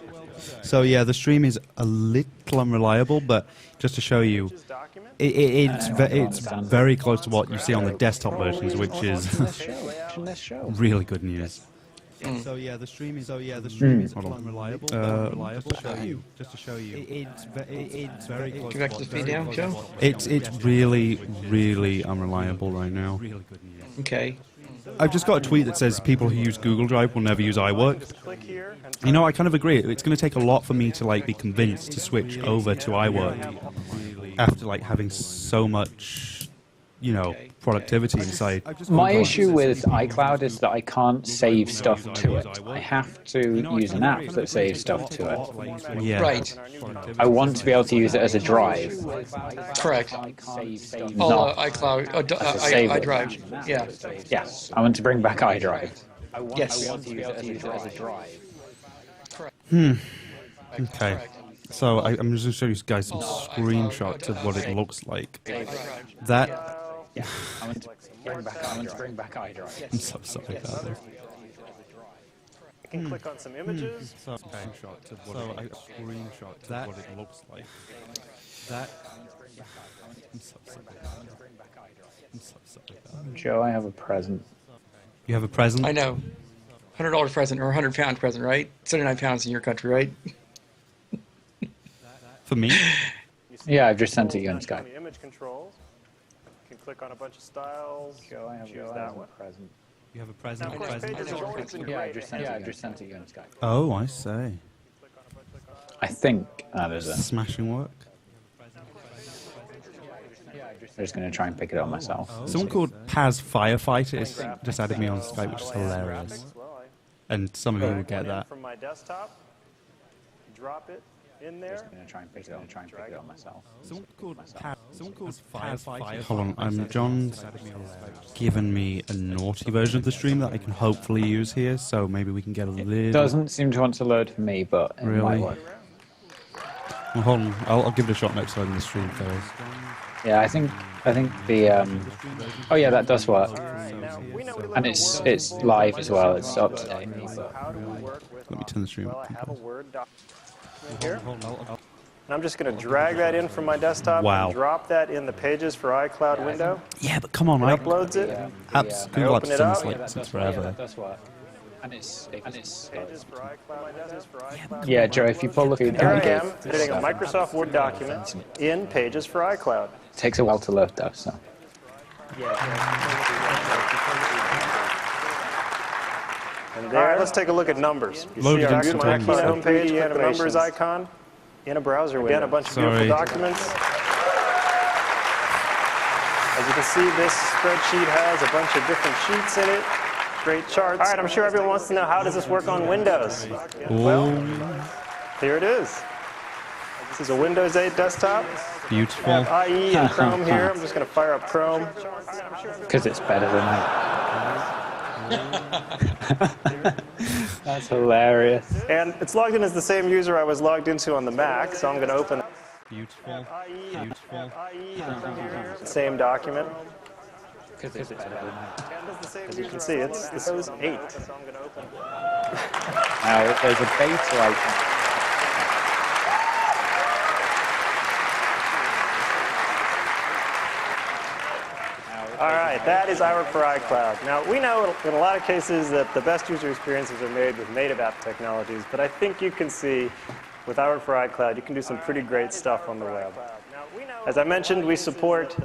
So yeah, the stream is a little unreliable, but just to show you, it's very close to what you see on the desktop versions, which is really good news. So yeah, the stream is unreliable. Just to show you, it's very close. Can you back the speed down, Joe? It's really unreliable right now. Okay. I've just got a tweet that says people who use Google Drive will never use iWork. Click here and You know, I kind of agree. It's going to take a lot for me to like be convinced to switch over to iWork after like having so much, you know, productivity inside. My issue with iCloud is that I can't save stuff to it. I have to use an app that saves stuff to it. Yeah. Right. I want to be able to use it as a drive. Correct. Not iCloud, as a save it. iDrive. Yeah. Yes, I want to bring back iDrive. Yes. I want to use it as a drive. Okay. So I'm just going to show you guys some screenshots of what it looks like. That Yeah, I want to bring back iDrive. I'm so sorry about this. I can click on some images. So screenshots of what what it looks like. That I'm so sorry about it. I'm so sorry about it. Joe, I have a present. You have a present? I know. $100 present or £100 present, right? 79 pounds in your country, right? For me? Yeah, I've just sent it you in Skype. The image controls. You can click on a bunch of styles. Joe, I have choose that one. a present. You have a present? Now, of course, Pages has always been Yeah, great. I've just sent it you in Skype. Oh, I say. I think that is it. Smashing work. I'm just going to try and pick it up myself. Someone called Paz Firefighter just added me on Skype, which is hilarious. And some of you will get that. From my desktop, drop it in there. I'm going to try and pick it up myself. Someone called Firefighter. Hold on, John's given me a naughty version of the stream that I can hopefully use here, so maybe we can get a little... Doesn't seem to want to load for me, but it might Really? work. Well, hold on, I'll give it a shot next time the stream fails. Yeah, I think the oh yeah, that does work, and it's live as well. It's up to date. Let me turn the stream Well, up. I have a Word document here. And I'm just going to drag that in from my desktop Wow. and drop that in the Pages for iCloud window. Yeah, but come on, It I uploads it. apps, I Google open Apps it done up. this like since forever. That does work. And it's Pages for iCloud. Pages for iCloud. yeah, Joe. If you pull the feed Here I down, am editing a Microsoft Word document in Pages for iCloud. it takes a while to load though. So And there, let's take a look at numbers. You Loaded see our into beautiful Teams. Keynote homepage, you have a numbers icon in a browser window. Again, a bunch of Sorry. beautiful documents. As you can see, this spreadsheet has a bunch of different sheets in it. Great charts. All right, I'm sure everyone wants to know, how does this work on Windows? Well, here it is. This is a Windows 8 desktop. I Beautiful. have IE and Chrome here. I'm just going to fire up Chrome. because it's better than I. That's hilarious. And it's logged in as the same user I was logged into on the Mac, so I'm going to open Beautiful. Beautiful. Same document. Because it's better than I. As you can see, it's this is 8. Now there's a beta icon. All right, that is iWork for iCloud. Now, we know in a lot of cases that the best user experiences are made with native app technologies, but I think you can see with iWork for iCloud, you can do some pretty great stuff on the web. As I mentioned, we support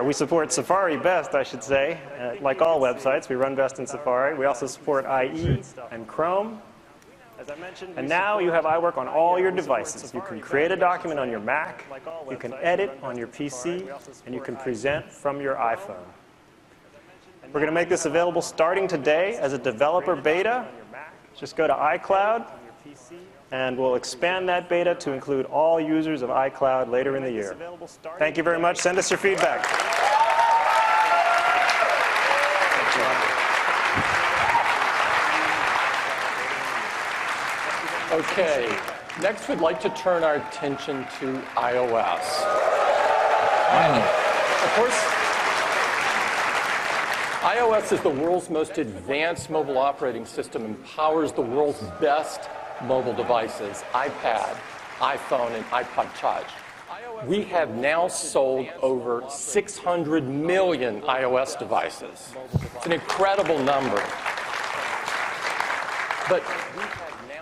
we support Safari best, I should say. Like all websites, we run best in Safari. We also support IE and Chrome. And now you have iWork on all your devices. You can create a document on your Mac, you can edit on your PC, and you can present from your iPhone. We're going to make this available starting today as a developer beta. Just go to iCloud, and we'll expand that beta to include all users of iCloud later in the year. Thank you very much. Send us your feedback. Okay, next we'd like to turn our attention to iOS. Of course, iOS is the world's most advanced mobile operating system and powers the world's best mobile devices, iPad, iPhone, and iPod Touch. We have now sold over 600 million iOS devices. It's an incredible number. But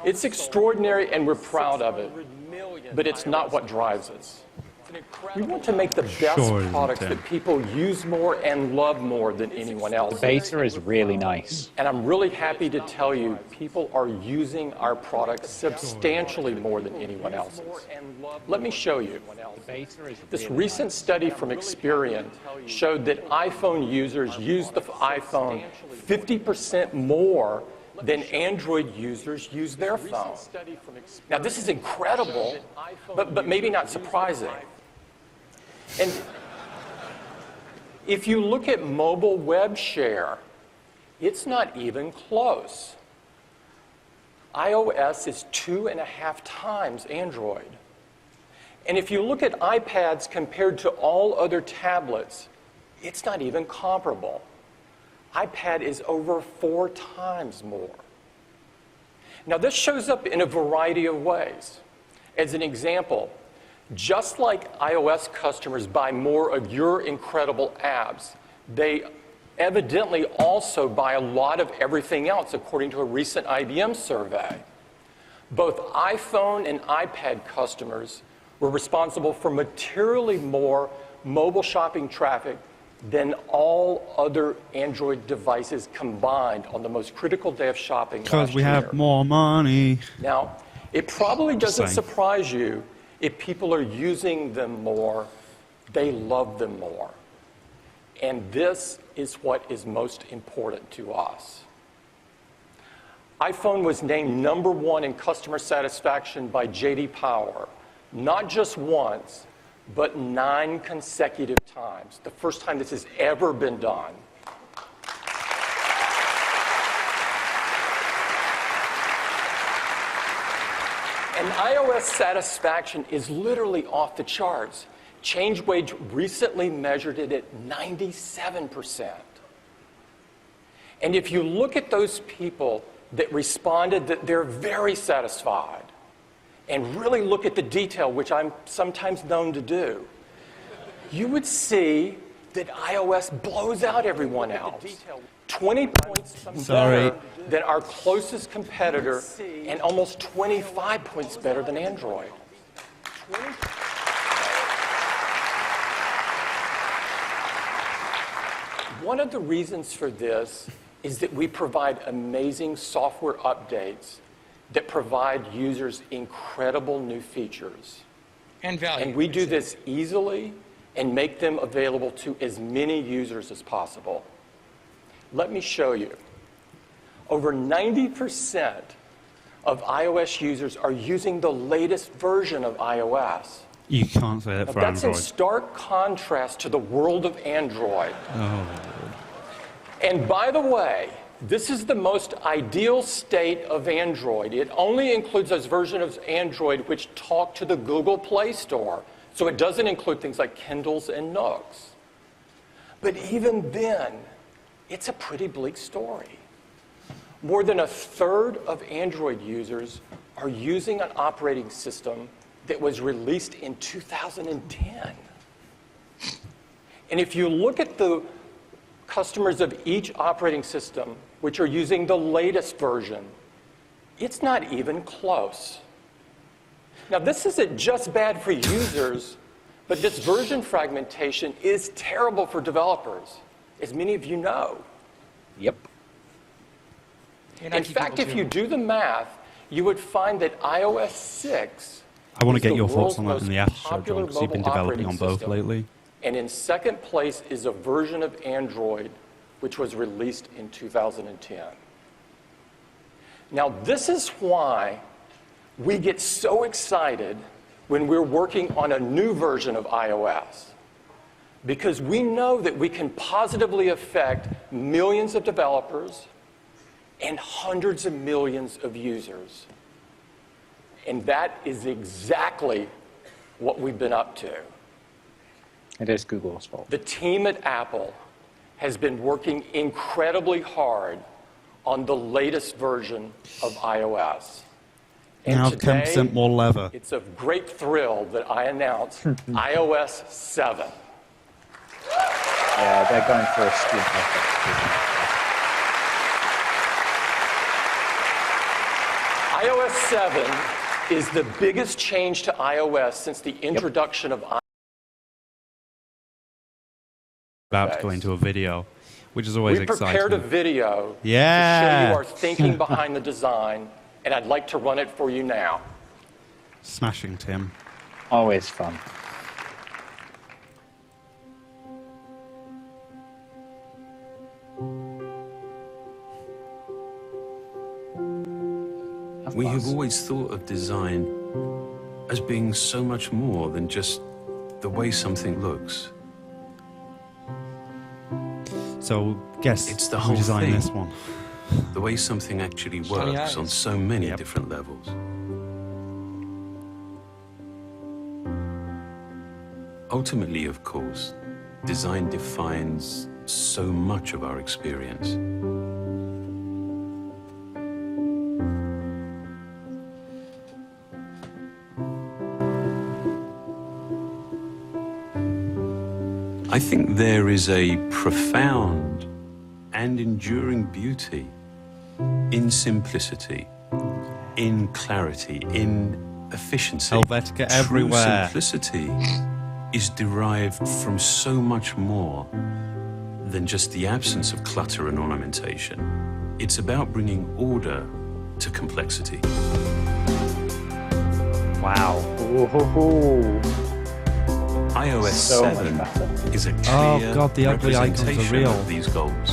it's extraordinary and we're proud of it. But it's not what drives us. We want to make the best products that people use more and love more than anyone else. The beta is really nice. And I'm really happy to tell you, people are using our products substantially more than anyone else's. Let me show you. This recent study from Experian showed that iPhone users use the iPhone 50% more than Android users use their phone. Now, this is incredible, but maybe not surprising. And if you look at mobile web share, it's not even close. iOS is 2.5 times Android. And if you look at iPads compared to all other tablets, it's not even comparable. iPad is over 4 times more. Now, this shows up in a variety of ways. As an example, just like iOS customers buy more of your incredible apps, they evidently also buy a lot of everything else, according to a recent IBM survey. Both iPhone and iPad customers were responsible for materially more mobile shopping traffic than all other Android devices combined on the most critical day of shopping last year. Because we have more money. Now, it probably doesn't surprise you if people are using them more, they love them more. And this is what is most important to us. iPhone was named #1 in customer satisfaction by J.D. Power, not just once, but 9 consecutive times, the first time this has ever been done. And iOS satisfaction is literally off the charts. ChangeWage recently measured it at 97%. And if you look at those people that responded that they're very satisfied, and really look at the detail, which I'm sometimes known to do, you would see that iOS blows out everyone else. 20 points better than our closest competitor, and almost 25 points better than Android. One of the reasons for this is that we provide amazing software updates that provide users incredible new features. And value. And we do this easily and make them available to as many users as possible. Let me show you. Over 90% of iOS users are using the latest version of iOS. You can't say that for That's Android. in stark contrast to the world of Android. Oh. And by the way, this is the most ideal state of Android. It only includes those versions of Android which talk to the Google Play Store. So it doesn't include things like Kindles and Nooks. But even then, it's a pretty bleak story. More than 1/3 of Android users are using an operating system that was released in 2010. And if you look at the customers of each operating system, which are using the latest version, it's not even close. Now, this isn't just bad for users, but this version fragmentation is terrible for developers, as many of you know. Yep. In fact, if you do the math, you would find that iOS 6 I want to is get the your thoughts world's on that in the most after show, popular John, because you've been mobile developing on operating both system. lately. And in second place is a version of Android which was released in 2010. Now, this is why we get so excited when we're working on a new version of iOS, because we know that we can positively affect millions of developers and hundreds of millions of users. And that is exactly what we've been up to. It is Google's fault. The team at Apple has been working incredibly hard on the latest version of iOS. And Now today, 10% more leather. it's a great thrill that I announce iOS 7. Yeah, they're going for a skin effect. iOS 7 is the biggest change to iOS since the introduction of iOS. About to go into a video, which is always We exciting. prepared a video to show Yeah. you our thinking behind the design, and I'd like to run it for you now. Smashing, Tim. Always fun. We have always thought of design as being so much more than just the way something looks. So, guess It's the who whole designed thing. this one? The way something actually Shiny works eyes. on so many Yep. different levels. Ultimately, of course, design defines so much of our experience. I think there is a profound and enduring beauty in simplicity, in clarity, in efficiency. Helvetica True everywhere. simplicity is derived from so much more than just the absence of clutter and ornamentation. It's about bringing order to complexity. Wow. Ooh. iOS So much 7 better. is a Oh, clear God, the ugly icons are representation real. of these goals.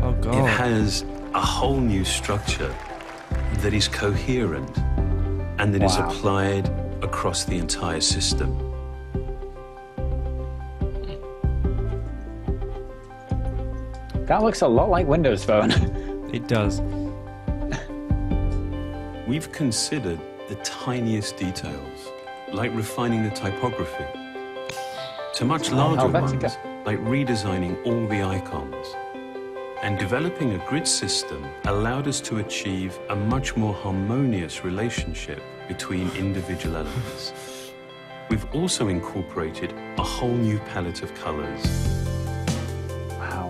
Oh, God. It has a whole new structure that is coherent and that is Wow. applied across the entire system. That looks a lot like Windows Phone. It does. We've considered the tiniest details, like refining the typography, to much larger Helvetica. ones, like redesigning all the icons. And developing a grid system allowed us to achieve a much more harmonious relationship between individual elements. We've also incorporated a whole new palette of colors. Wow.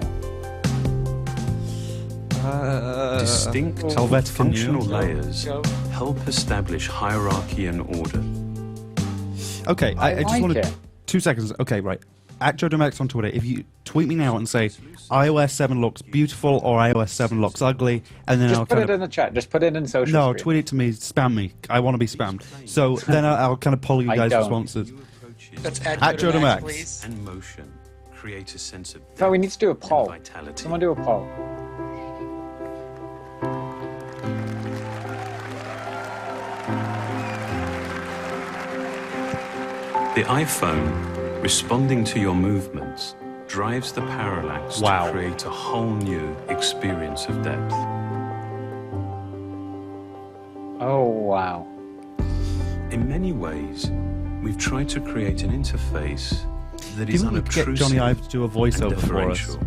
Distinct Helvetica functional new. layers help establish hierarchy and order. Okay, I just like want to... it. 2 seconds. Okay, right. At JodoMax on Twitter, if you tweet me now and say iOS 7 looks beautiful or iOS 7 looks ugly, and then I'll Just put kind it of... in the chat. Just put it in social No, stream. tweet it to me, spam me. I want to be spammed. So then I'll kind of poll you I guys' don't. responses. That's At at JodoMax. JodoMax, please. And motion create a sense of depth So we need to do a and poll. vitality. Someone do a poll. The iPhone, responding to your movements, drives the parallax Wow. to create a whole new experience of depth. Oh, wow. In many ways, we've tried to create an interface that Do is you want to get unobtrusive Johnny Ive to do a and voiceover for us? differential.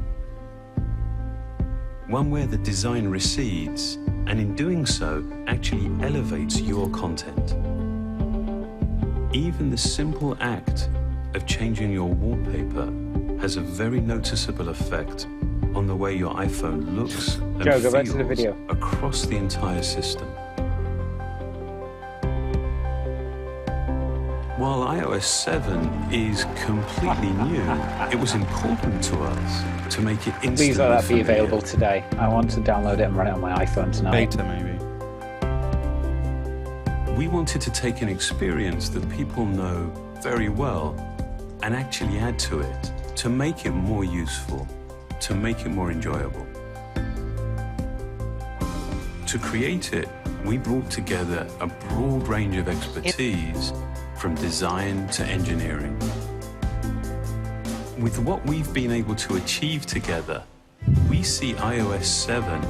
One where the design recedes, and in doing so, actually elevates your content. Even the simple act of changing your wallpaper has a very noticeable effect on the way your iPhone looks and Joe, go back to the feels video. across the entire system. While iOS 7 is completely new, it was important to us to make it instantly Please let that be familiar. available today. I want to download it and run it on my iPhone tonight. Beta, maybe. We wanted to take an experience that people know very well and actually add to it to make it more useful, to make it more enjoyable. To create it, we brought together a broad range of expertise from design to engineering. With what we've been able to achieve together, we see iOS 7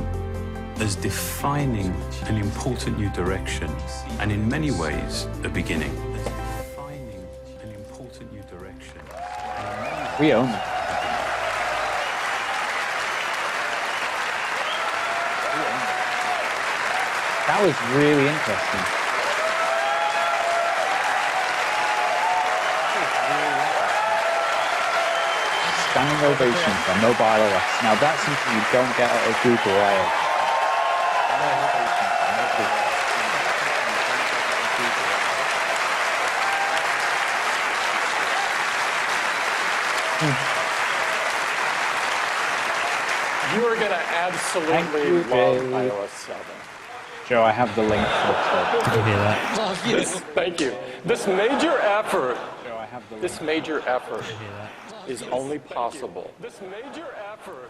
as defining an important new direction, and in many ways, a beginning. Defining an important new direction, and in many We own them. That was really interesting. Standing ovation for mobile OS. Now that's something you don't get out of Google I/O. You are going to absolutely love iOS 7. Joe, I have the link for it. Did you hear that? Thank you. This major effort, is only possible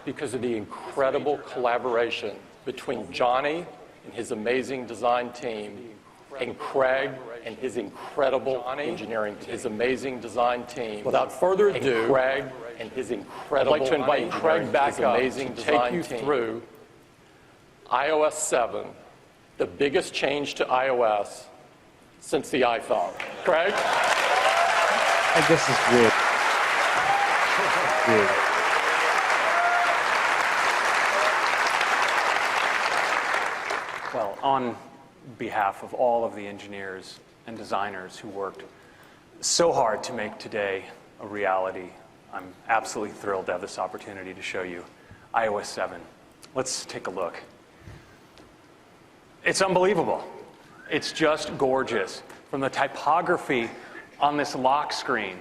because of the incredible collaboration between Johnny and his amazing design team and Craig and his incredible engineering team, his amazing design team. Without further ado, Craig and his incredible I'd like to invite Craig back up to take you through iOS 7, the biggest change to iOS since the iPhone. Craig? This is weird. Well, on behalf of all of the engineers and designers who worked so hard to make today a reality, I'm absolutely thrilled to have this opportunity to show you iOS 7. Let's take a look. It's unbelievable. It's just gorgeous. From the typography on this lock screen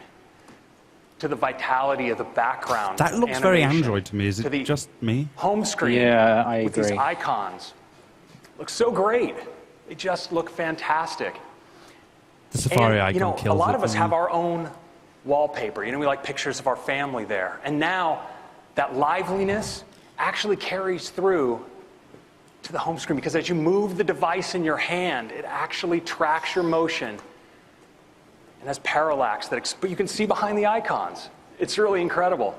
to the vitality of the background. That looks very Android to me. Is it just me? Home screen with these icons. Looks so great. They just look fantastic. The Safari icon kills it. A lot of us have our own wallpaper. We like pictures of our family there. And now that liveliness actually carries through to the home screen, because as you move the device in your hand, it actually tracks your motion and has parallax that you can see behind the icons. It's really incredible.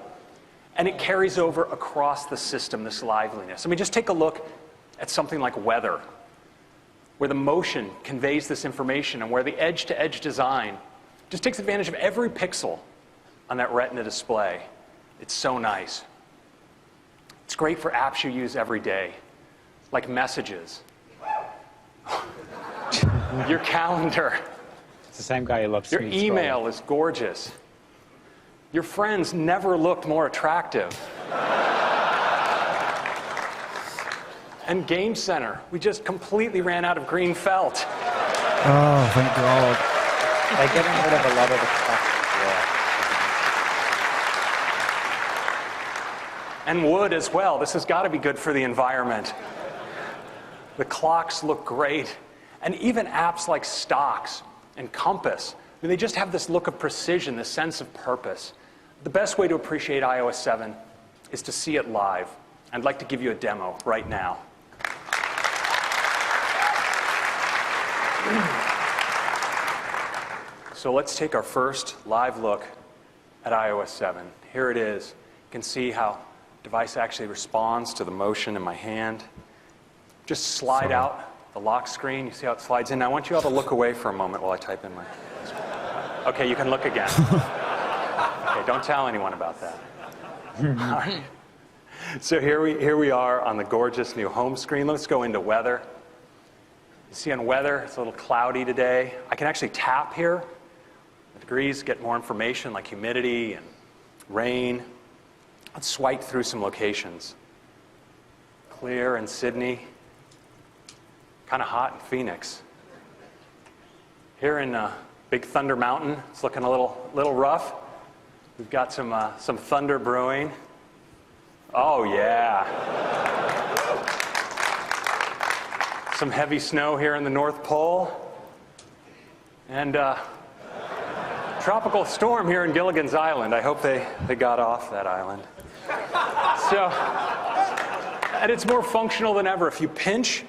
And it carries over across the system, this liveliness. I mean, just take a look at something like weather, where the motion conveys this information and where the edge-to-edge design just takes advantage of every pixel on that Retina display. It's so nice. It's great for apps you use every day, like messages, your calendar. It's the same guy who loves your email is gorgeous. Your friends never looked more attractive. And Game Center, we just completely ran out of green felt. Oh, thank God. They're getting rid of a lot of the stuff. And wood as well. This has got to be good for the environment. The clocks look great. And even apps like Stocks and Compass, I mean, they just have this look of precision, this sense of purpose. The best way to appreciate iOS 7 is to see it live. I'd like to give you a demo right now. So let's take our first live look at iOS 7. Here it is. You can see how the device actually responds to the motion in my hand. Just slide out the lock screen. You see how it slides in? Now, I want you all to look away for a moment while I type in my... Okay, you can look again. Okay, don't tell anyone about that. All right. So here we are on the gorgeous new home screen. Let's go into weather. You see on weather, it's a little cloudy today. I can actually tap here. The degrees, get more information like humidity and rain. Let's swipe through some locations. Clear in Sydney. Kind of hot in Phoenix. Here in Big Thunder Mountain, it's looking a little rough. We've got some thunder brewing. Oh, yeah. Some heavy snow here in the North Pole. And tropical storm here in Gilligan's Island. I hope they got off that island. So, and it's more functional than ever. If you pinch,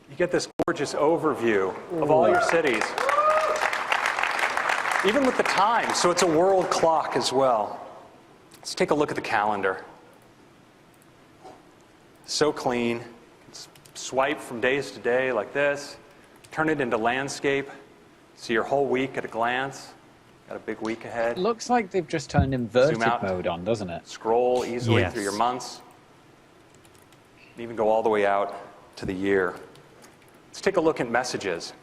you get this gorgeous overview of all your cities. Even with the time, so it's a world clock as well. Let's take a look at the calendar. So clean. Swipe from days to day like this. Turn it into landscape. See your whole week at a glance. Got a big week ahead. It looks like they've just turned inverted Zoom out. mode on, doesn't it? Scroll easily Yes. through your months. And even go all the way out to the year. Let's take a look at messages.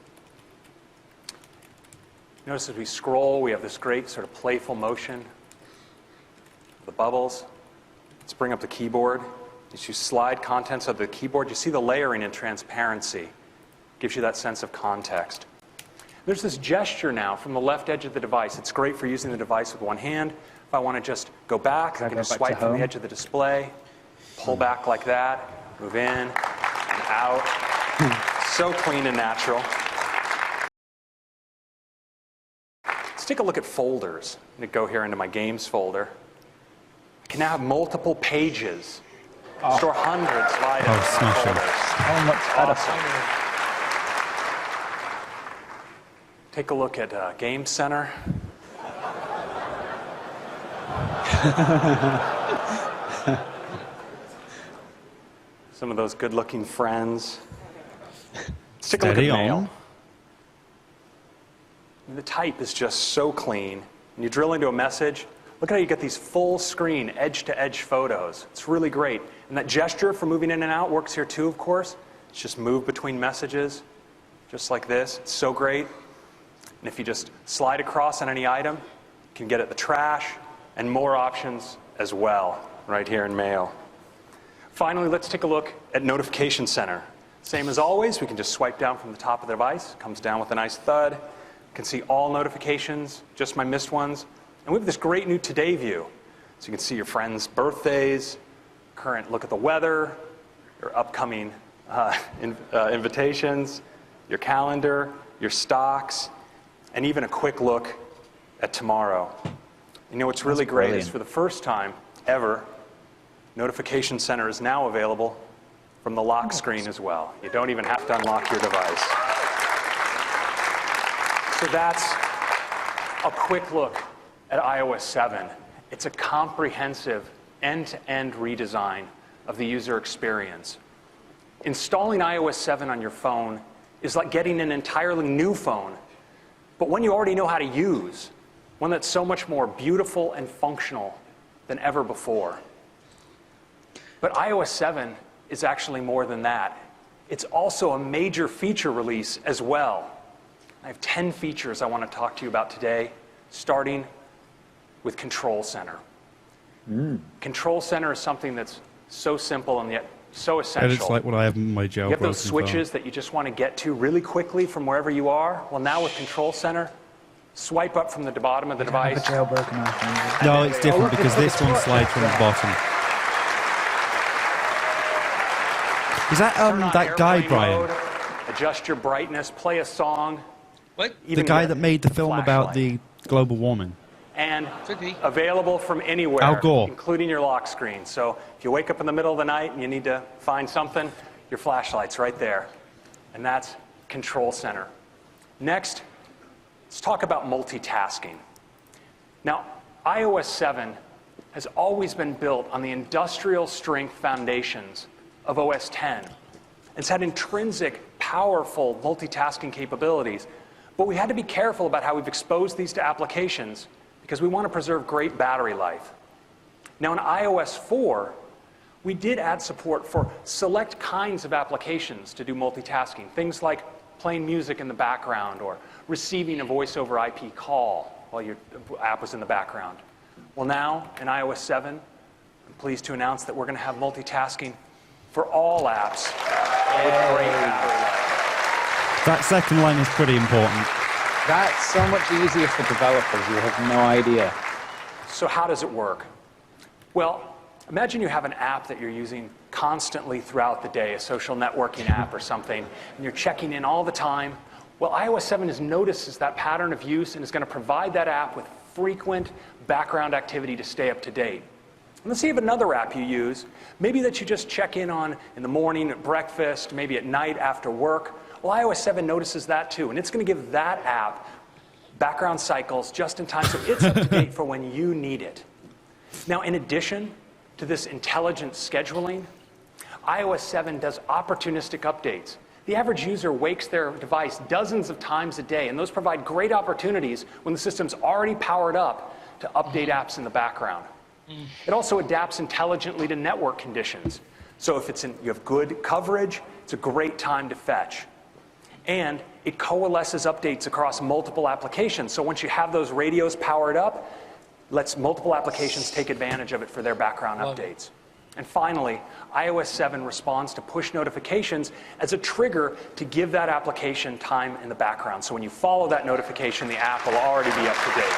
Notice as we scroll, we have this great sort of playful motion. The bubbles. Let's bring up the keyboard. As you slide contents of the keyboard, you see the layering and transparency. Gives you that sense of context. There's this gesture now from the left edge of the device. It's great for using the device with one hand. If I want to just go back, I can just swipe from the edge of the display, pull back like that, move in and out. So clean and natural. Let's take a look at folders. I'm going to go here into my games folder. I can now have multiple pages. Store hundreds of items in my smashing. folders. Oh, much better. Awesome. Take a look at Game Center. Some of those good-looking friends. Let's take a look at Steady mail. on. And the type is just so clean. When you drill into a message, look at how you get these full-screen, edge-to-edge photos. It's really great. And that gesture for moving in and out works here too, of course. It's just move between messages, just like this. It's so great. And if you just slide across on any item, you can get at the trash and more options as well, right here in Mail. Finally, let's take a look at Notification Center. Same as always, we can just swipe down from the top of the device. Comes down with a nice thud. You can see all notifications, just my missed ones. And we have this great new Today view. So you can see your friends' birthdays, current look at the weather, your upcoming invitations, your calendar, your stocks, and even a quick look at tomorrow. You know what's really great is for the first time ever, Notification Center is now available from the lock screen as well. You don't even have to unlock your device. So that's a quick look at iOS 7. It's a comprehensive end-to-end redesign of the user experience. Installing iOS 7 on your phone is like getting an entirely new phone, but one you already know how to use, one that's so much more beautiful and functional than ever before. But iOS 7 is actually more than that. It's also a major feature release as well. I have 10 features I want to talk to you about today, starting with Control Center. Control Center is something that's so simple and yet so essential. And it's like what I have in my jailbroken You have those switches that you just want to get to really quickly from wherever you are. Well, now with Control Center, swipe up from the bottom of the device. No, it's different because this one slides from the bottom. Is that that guy, Brian? Mode, adjust your brightness, play a song. What? The guy that made the film about the global warming. And Could be. available from anywhere, Al Gore. including your lock screen. So if you wake up in the middle of the night and you need to find something, your flashlight's right there. And that's Control Center. Next, let's talk about multitasking. Now, iOS 7 has always been built on the industrial strength foundations of OS 10. It's had intrinsic, powerful multitasking capabilities, but we had to be careful about how we've exposed these to applications because we want to preserve great battery life. Now in iOS 4, we did add support for select kinds of applications to do multitasking, things like playing music in the background or receiving a voice over IP call while your app was in the background. Well now, in iOS 7, I'm pleased to announce that we're going to have multitasking for all apps with great battery life. That second line is pretty important. That's so much easier for developers. You have no idea. So how does it work? Well, imagine you have an app that you're using constantly throughout the day, a social networking app or something, and you're checking in all the time. Well, iOS 7 notices that pattern of use and is going to provide that app with frequent background activity to stay up to date. And let's say you have another app you use, maybe that you just check in on in the morning at breakfast, maybe at night after work. Well, iOS 7 notices that too, and it's going to give that app background cycles just in time so it's up to date for when you need it. Now, in addition to this intelligent scheduling, iOS 7 does opportunistic updates The average user wakes their device dozens of times a day, and those provide great opportunities when the system's already powered up to update apps in the background. It also adapts intelligently to network conditions. So if you have good coverage, it's a great time to fetch. And it coalesces updates across multiple applications. So once you have those radios powered up, lets multiple applications take advantage of it for their background updates. And finally, iOS 7 responds to push notifications as a trigger to give that application time in the background. So when you follow that notification, the app will already be up to date.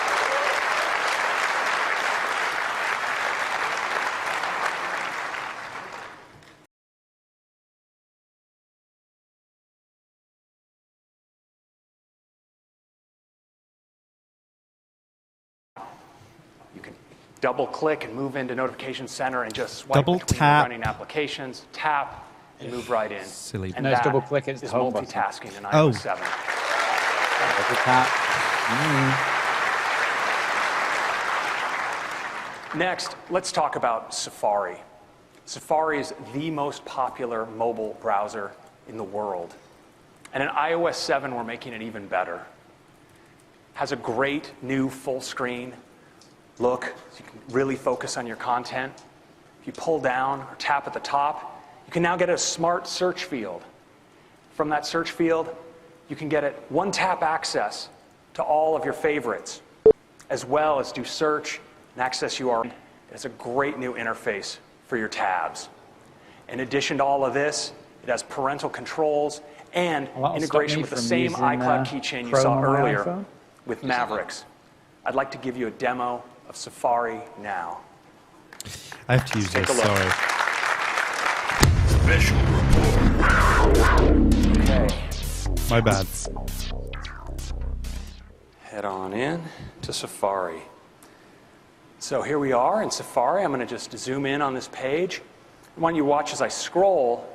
You can double click and move into Notification Center and just swipe Double between tap. running applications, tap, and move right in. Silly. And No, it's that double click, it's the is home button. multitasking in iOS Oh. 7. Double tap. Next, let's talk about Safari. Safari is the most popular mobile browser in the world. And in iOS 7, we're making it even better. Has a great new full screen look, so you can really focus on your content. If you pull down or tap at the top, you can now get a smart search field. From that search field, you can get it one-tap access to all of your favorites, as well as do search and access URL. It's a great new interface for your tabs. In addition to all of this, it has parental controls and Well, that'll integration stop me with the from same using, iCloud keychain you Chrome saw on my earlier iPhone. with Mavericks. I'd like to give you a demo of Safari now. I have to use Take this, a look. sorry. Special report. Okay, My bad. head on in to Safari. So here we are in Safari. I'm going to just zoom in on this page. I want you to watch as I scroll,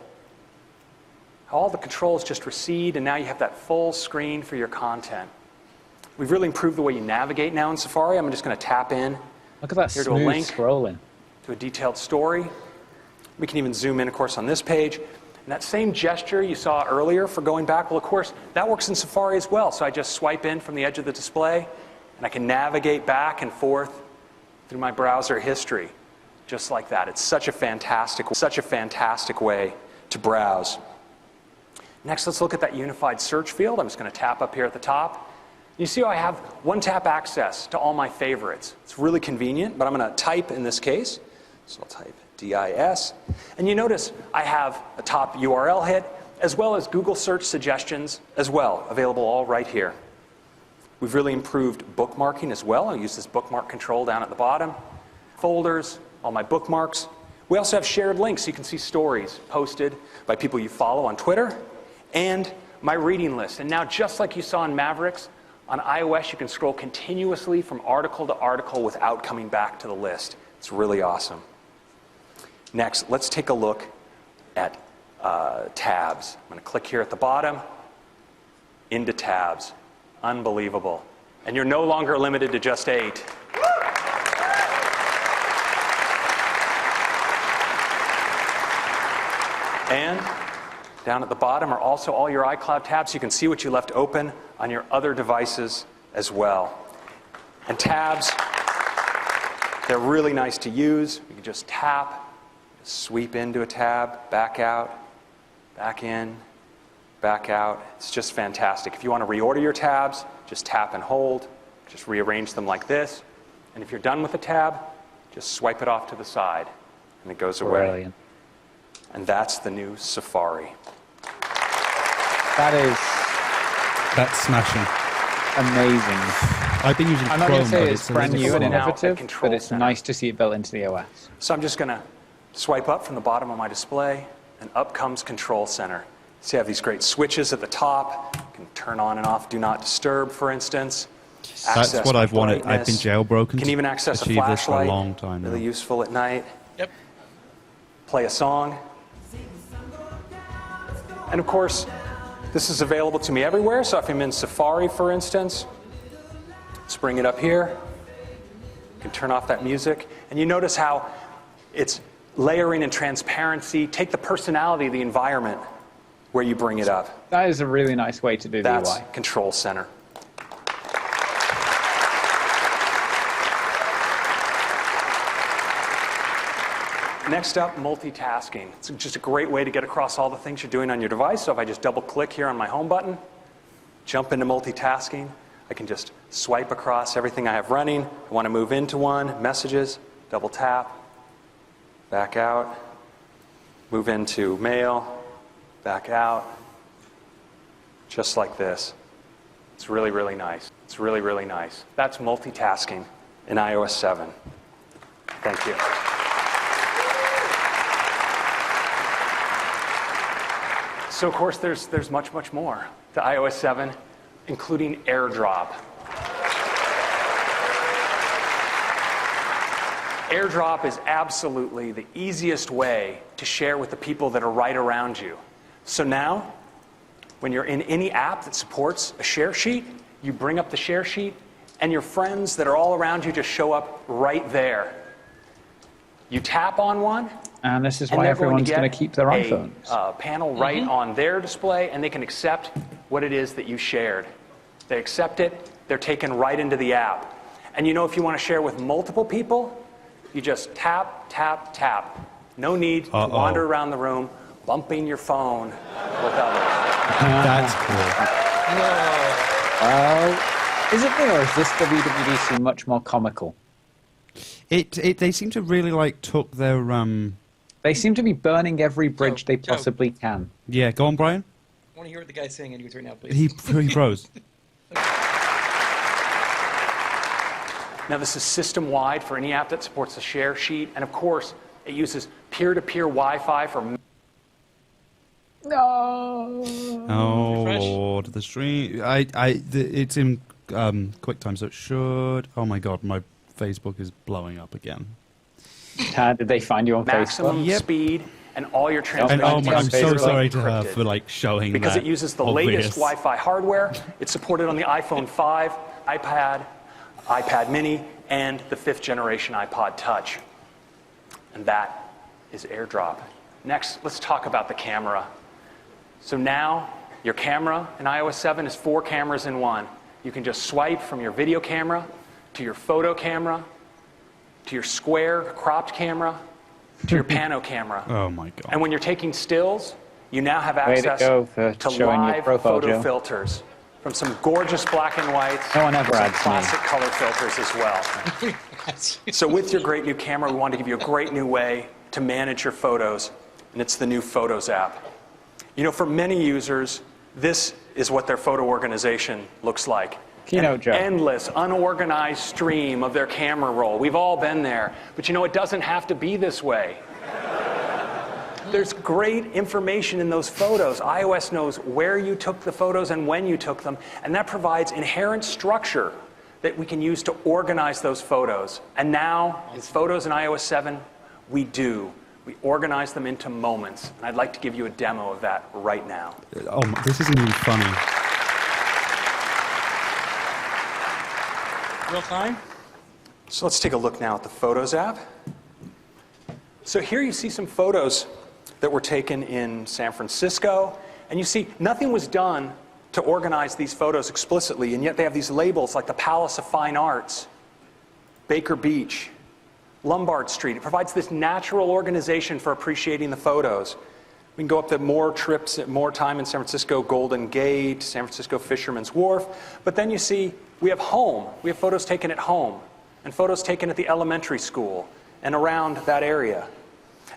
how all the controls just recede, and now you have that full screen for your content. We've really improved the way you navigate now in Safari. I'm just going to tap in Look at that Here to a smooth link. scrolling. to a detailed story. We can even zoom in, of course, on this page. And that same gesture you saw earlier for going back, well, of course, that works in Safari as well. So I just swipe in from the edge of the display, and I can navigate back and forth through my browser history, just like that. It's such a fantastic way to browse. Next, let's look at that unified search field. I'm just going to tap up here at the top. You see how I have one-tap access to all my favorites. It's really convenient, but I'm going to type in this case. So I'll type DIS. And you notice I have a top URL hit, as well as Google search suggestions as well, available all right here. We've really improved bookmarking as well. I'll use this bookmark control down at the bottom. Folders, all my bookmarks. We also have shared links, so you can see stories posted by people you follow on Twitter, and my reading list. And now, just like you saw in Mavericks, on iOS, you can scroll continuously from article to article without coming back to the list. It's really awesome. Next, let's take a look at tabs. I'm going to click here at the bottom, into tabs. Unbelievable. And you're no longer limited to just 8. And down at the bottom are also all your iCloud tabs. You can see what you left open on your other devices as well. And tabs, they're really nice to use. You can just tap, sweep into a tab, back out, back in, back out. It's just fantastic. If you want to reorder your tabs, just tap and hold. Just rearrange them like this. And if you're done with a tab, just swipe it off to the side, and it goes away. Brilliant. And that's the new Safari. That's smashing. Amazing. I've been using I'm not Chrome, going to say but it's it's a brand little new and slow. innovative, Control but it's Center. nice to see it built into the OS. So I'm just going to swipe up from the bottom of my display, and up comes Control Center. See, I have these great switches at the top. You can turn on and off Do Not Disturb, for instance. That's Access what I've wanted. I've been brightness. jailbroken. You can even access to a achieve this for flashlight. a long time now. Really useful at night. Yep. Play a song. And of course, this is available to me everywhere. So if I'm in Safari, for instance, let's bring it up here. You can turn off that music. And you notice how it's layering and transparency. Take the personality of the environment where you bring it up. That is a really nice way to do the That's UI. Control Center. Next up, multitasking. It's just a great way to get across all the things you're doing on your device. So if I just double click here on my home button, jump into multitasking, I can just swipe across everything I have running. I want to move into one, messages, double tap, back out, move into mail, back out, just like this. It's really, really nice. It's really, really nice. That's multitasking in iOS 7. Thank you. So, of course, there's much, much more to iOS 7, including AirDrop. AirDrop is absolutely the easiest way to share with the people that are right around you. So now, when you're in any app that supports a share sheet, you bring up the share sheet, and your friends that are all around you just show up right there. You tap on one, and this is why everyone's going to keep their iPhones. Panel right on their display, and they can accept what it is that you shared. They accept it, they're taken right into the app. And you know, if you want to share with multiple people, you just tap, tap, tap. No need to wander around the room, bumping your phone with others. That's cool. Is it me, or is this WWDC much more comical? They seem to really like took their They seem to be burning every bridge they possibly can. Yeah, go on, Brian. I want to hear what the guy's saying anyways right now, please. He froze. Now, this is system-wide for any app that supports the share sheet, and of course, it uses peer-to-peer Wi-Fi for. No. Oh Lord, the stream. It's in QuickTime, so it should. Oh my God, my Facebook is blowing up again. Did they find you on Maximum Facebook? speed, and all your And transactions. I'm so sorry to her encrypted. for like showing Because that. it uses the obvious. latest Wi-Fi hardware. It's supported on the iPhone 5, iPad, iPad Mini, and the 5th generation iPod Touch. And that is AirDrop. Next, let's talk about the camera. So now, your camera in iOS 7 is 4 cameras in one. You can just swipe from your video camera to your photo camera to your square cropped camera to your pano camera. Oh my God. And when you're taking stills, you now have Way to access go for to showing your live profile, photo Joe. filters from some gorgeous black and whites, No one ever some adds me. classic color filters as well. So with your great new camera, we want to give you a great new way to manage your photos, and it's the new Photos app. You know, for many users, this is what their photo organization looks like. Keynote, Joe. An endless, unorganized stream of their camera roll. We've all been there. But you know, it doesn't have to be this way. There's great information in those photos. iOS knows where you took the photos and when you took them, and that provides inherent structure that we can use to organize those photos. And now, in Photos in iOS 7, we do. We organize them into moments. And I'd like to give you a demo of that right now. Oh, this isn't even funny. Real time? So let's take a look now at the Photos app. So here you see some photos that were taken in San Francisco. And you see, nothing was done to organize these photos explicitly, and yet they have these labels like the Palace of Fine Arts, Baker Beach, Lombard Street. It provides this natural organization for appreciating the photos. We can go up to more trips, more time in San Francisco, Golden Gate, San Francisco Fisherman's Wharf. But then you see, we have home. We have photos taken at home, and photos taken at the elementary school and around that area.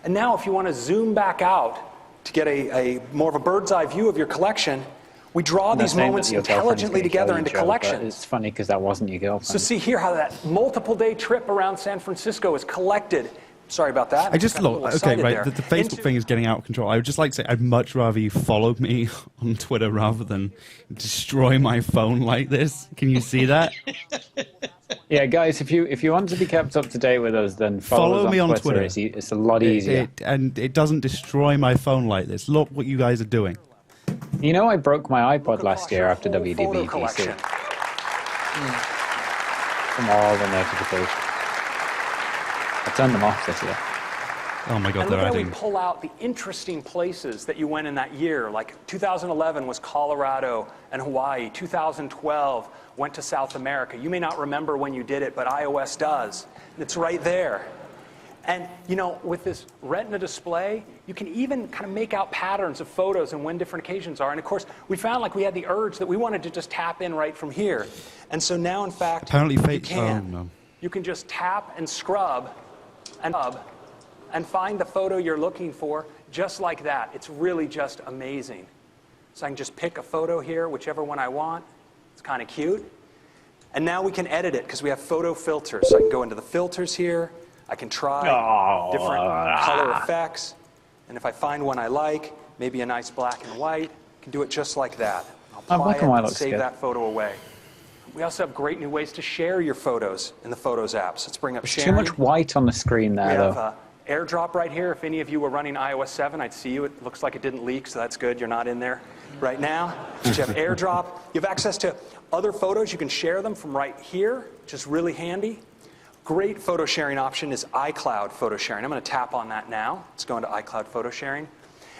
And now if you want to zoom back out to get a more of a bird's eye view of your collection, we draw these moments intelligently together into collections. It's funny because that wasn't your girlfriend. So see here how that multiple-day trip around San Francisco is collected. Sorry about that. I just got a little look, okay, excited right, there. the Facebook thing is getting out of control. I would just like to say I'd much rather you followed me on Twitter rather than destroy my phone like this. Can you see that? Yeah, guys, if you want to be kept up to date with us, then follow us me on Twitter. It's a lot easier. And it doesn't destroy my phone like this. Look what you guys are doing. You know, I broke my iPod last year after WWDC. From all the notifications. I turned them off this year. Oh my God, And they're look how we adding. pull out the interesting places that you went in that year. Like 2011 was Colorado and Hawaii. 2012 went to South America. You may not remember when you did it, but iOS does. And it's right there. And, you know, with this Retina display, you can even kind of make out patterns of photos and when different occasions are. And, of course, we found like we had the urge that we wanted to just tap in right from here. And so now, in fact, Apparently you can. Oh, no. You can just tap and scrub and find the photo you're looking for just like that. It's really just amazing. So I can just pick a photo here, whichever one I want. It's kind of cute. And now we can edit it because we have photo filters. So I can go into the filters here. I can try different color effects. And if I find one I like, maybe a nice black and white, I can do it just like that. I'll apply it and save that photo away. We also have great new ways to share your photos in the Photos apps. Let's bring up sharing. Too much white on the screen there, We have AirDrop right here. If any of you were running iOS 7, I'd see you. It looks like it didn't leak, so that's good. You're not in there right now. But you have AirDrop. You have access to other photos. You can share them from right here, which is really handy. Great photo sharing option is iCloud photo sharing. I'm going to tap on that now. Let's go into iCloud photo sharing.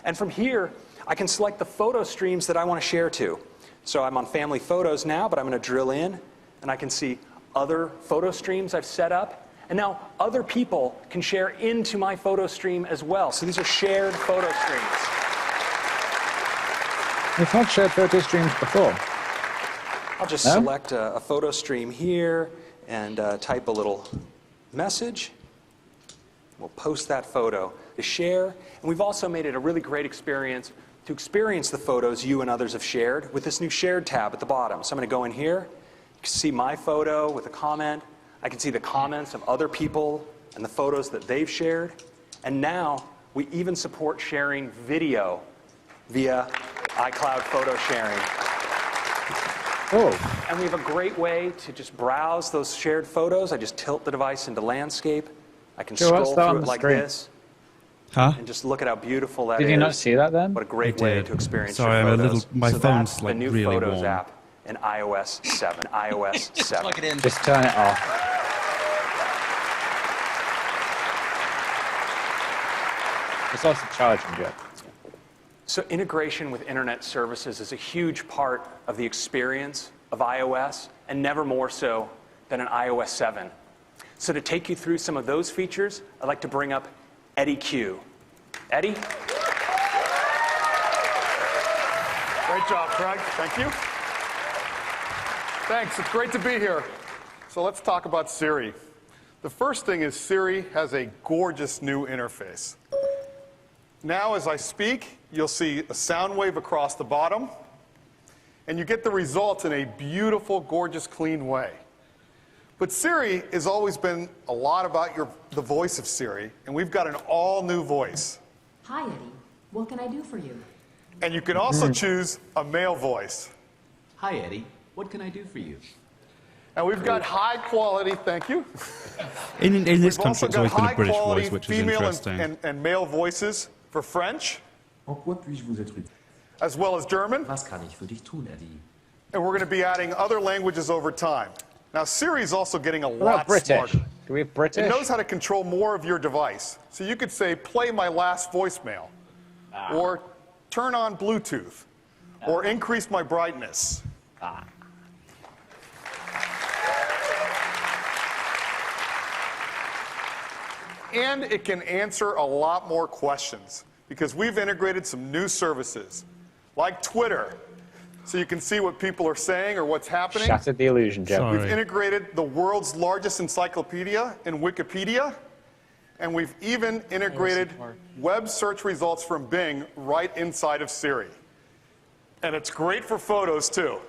And from here, I can select the photo streams that I want to share to. So I'm on family photos now, but I'm going to drill in, and I can see other photo streams I've set up. And now other people can share into my photo stream as well. So these are shared photo streams. We've had shared photo streams before. I'll just select a photo stream here and type a little message. We'll post that photo to share. And we've also made it a really great experience to experience the photos you and others have shared with this new Shared tab at the bottom. So I'm going to go in here. You can see my photo with a comment. I can see the comments of other people and the photos that they've shared. And now we even support sharing video via iCloud photo sharing. Oh. And we have a great way to just browse those shared photos. I just tilt the device into landscape. I can scroll through it like this. And just look at how beautiful that is. Did you not see that then? What a great way to experience Sorry, your I'm photos. my so phone's that's like the new really Photos warm. app in iOS 7. iOS 7. Plug it in. Just turn it off. It's also charging, Joe. So integration with internet services is a huge part of the experience of iOS, and never more so than in iOS 7. So to take you through some of those features, I'd like to bring up Eddie Q. Eddie? Great job, Craig. Thank you. Thanks. It's great to be here. So let's talk about Siri. The first thing is Siri has a gorgeous new interface. Now, as I speak, you'll see a sound wave across the bottom, and you get the results in a beautiful, gorgeous, clean way. But Siri has always been a lot about the voice of Siri, and we've got an all-new voice. Hi, Eddie. What can I do for you? And you can also choose a male voice. Hi, Eddie. What can I do for you? And we've got high quality, thank you. In this We've also country, it's always got been a high British quality voice, which is female interesting. and male voices for French, En quoi puis-je vous être utile? as well as German. Was kann ich für dich tun, Eddie? And we're going to be adding other languages over time. Now, Siri is also getting a What about lot British? smarter. Do we have British? It knows how to control more of your device. So you could say, play my last voicemail, or turn on Bluetooth, or increase my brightness. And it can answer a lot more questions because we've integrated some new services like Twitter, so you can see what people are saying or what's happening. Shattered the illusion, Joe. We've integrated the world's largest encyclopedia in Wikipedia, and we've even integrated web search results from Bing right inside of Siri. And it's great for photos, too.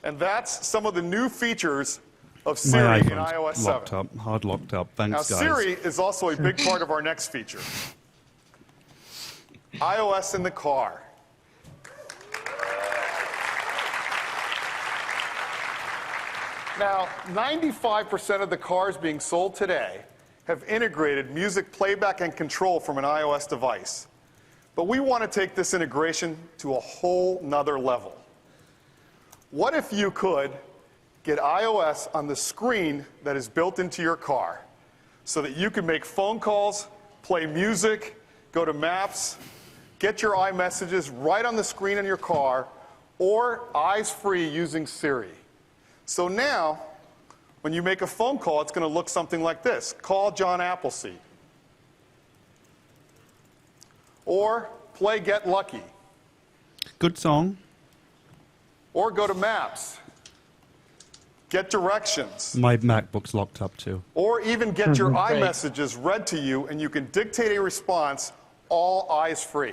And that's some of the new features of Siri in iOS 7. Locked up, hard locked up. Thanks, Now, guys. Siri is also a big part of our next feature. iOS in the car. Now, 95% of the cars being sold today have integrated music playback and control from an iOS device. But we want to take this integration to a whole nother level. What if you could get iOS on the screen that is built into your car? so that you can make phone calls, play music, go to maps, get your iMessages right on the screen in your car, or eyes-free using Siri. So now, when you make a phone call, it's going to look something like this. Call John Appleseed. Or play Get Lucky. Good song. Or go to Maps. Get directions. My MacBook's locked up too. Or even get your iMessages read to you, and you can dictate a response, all eyes-free.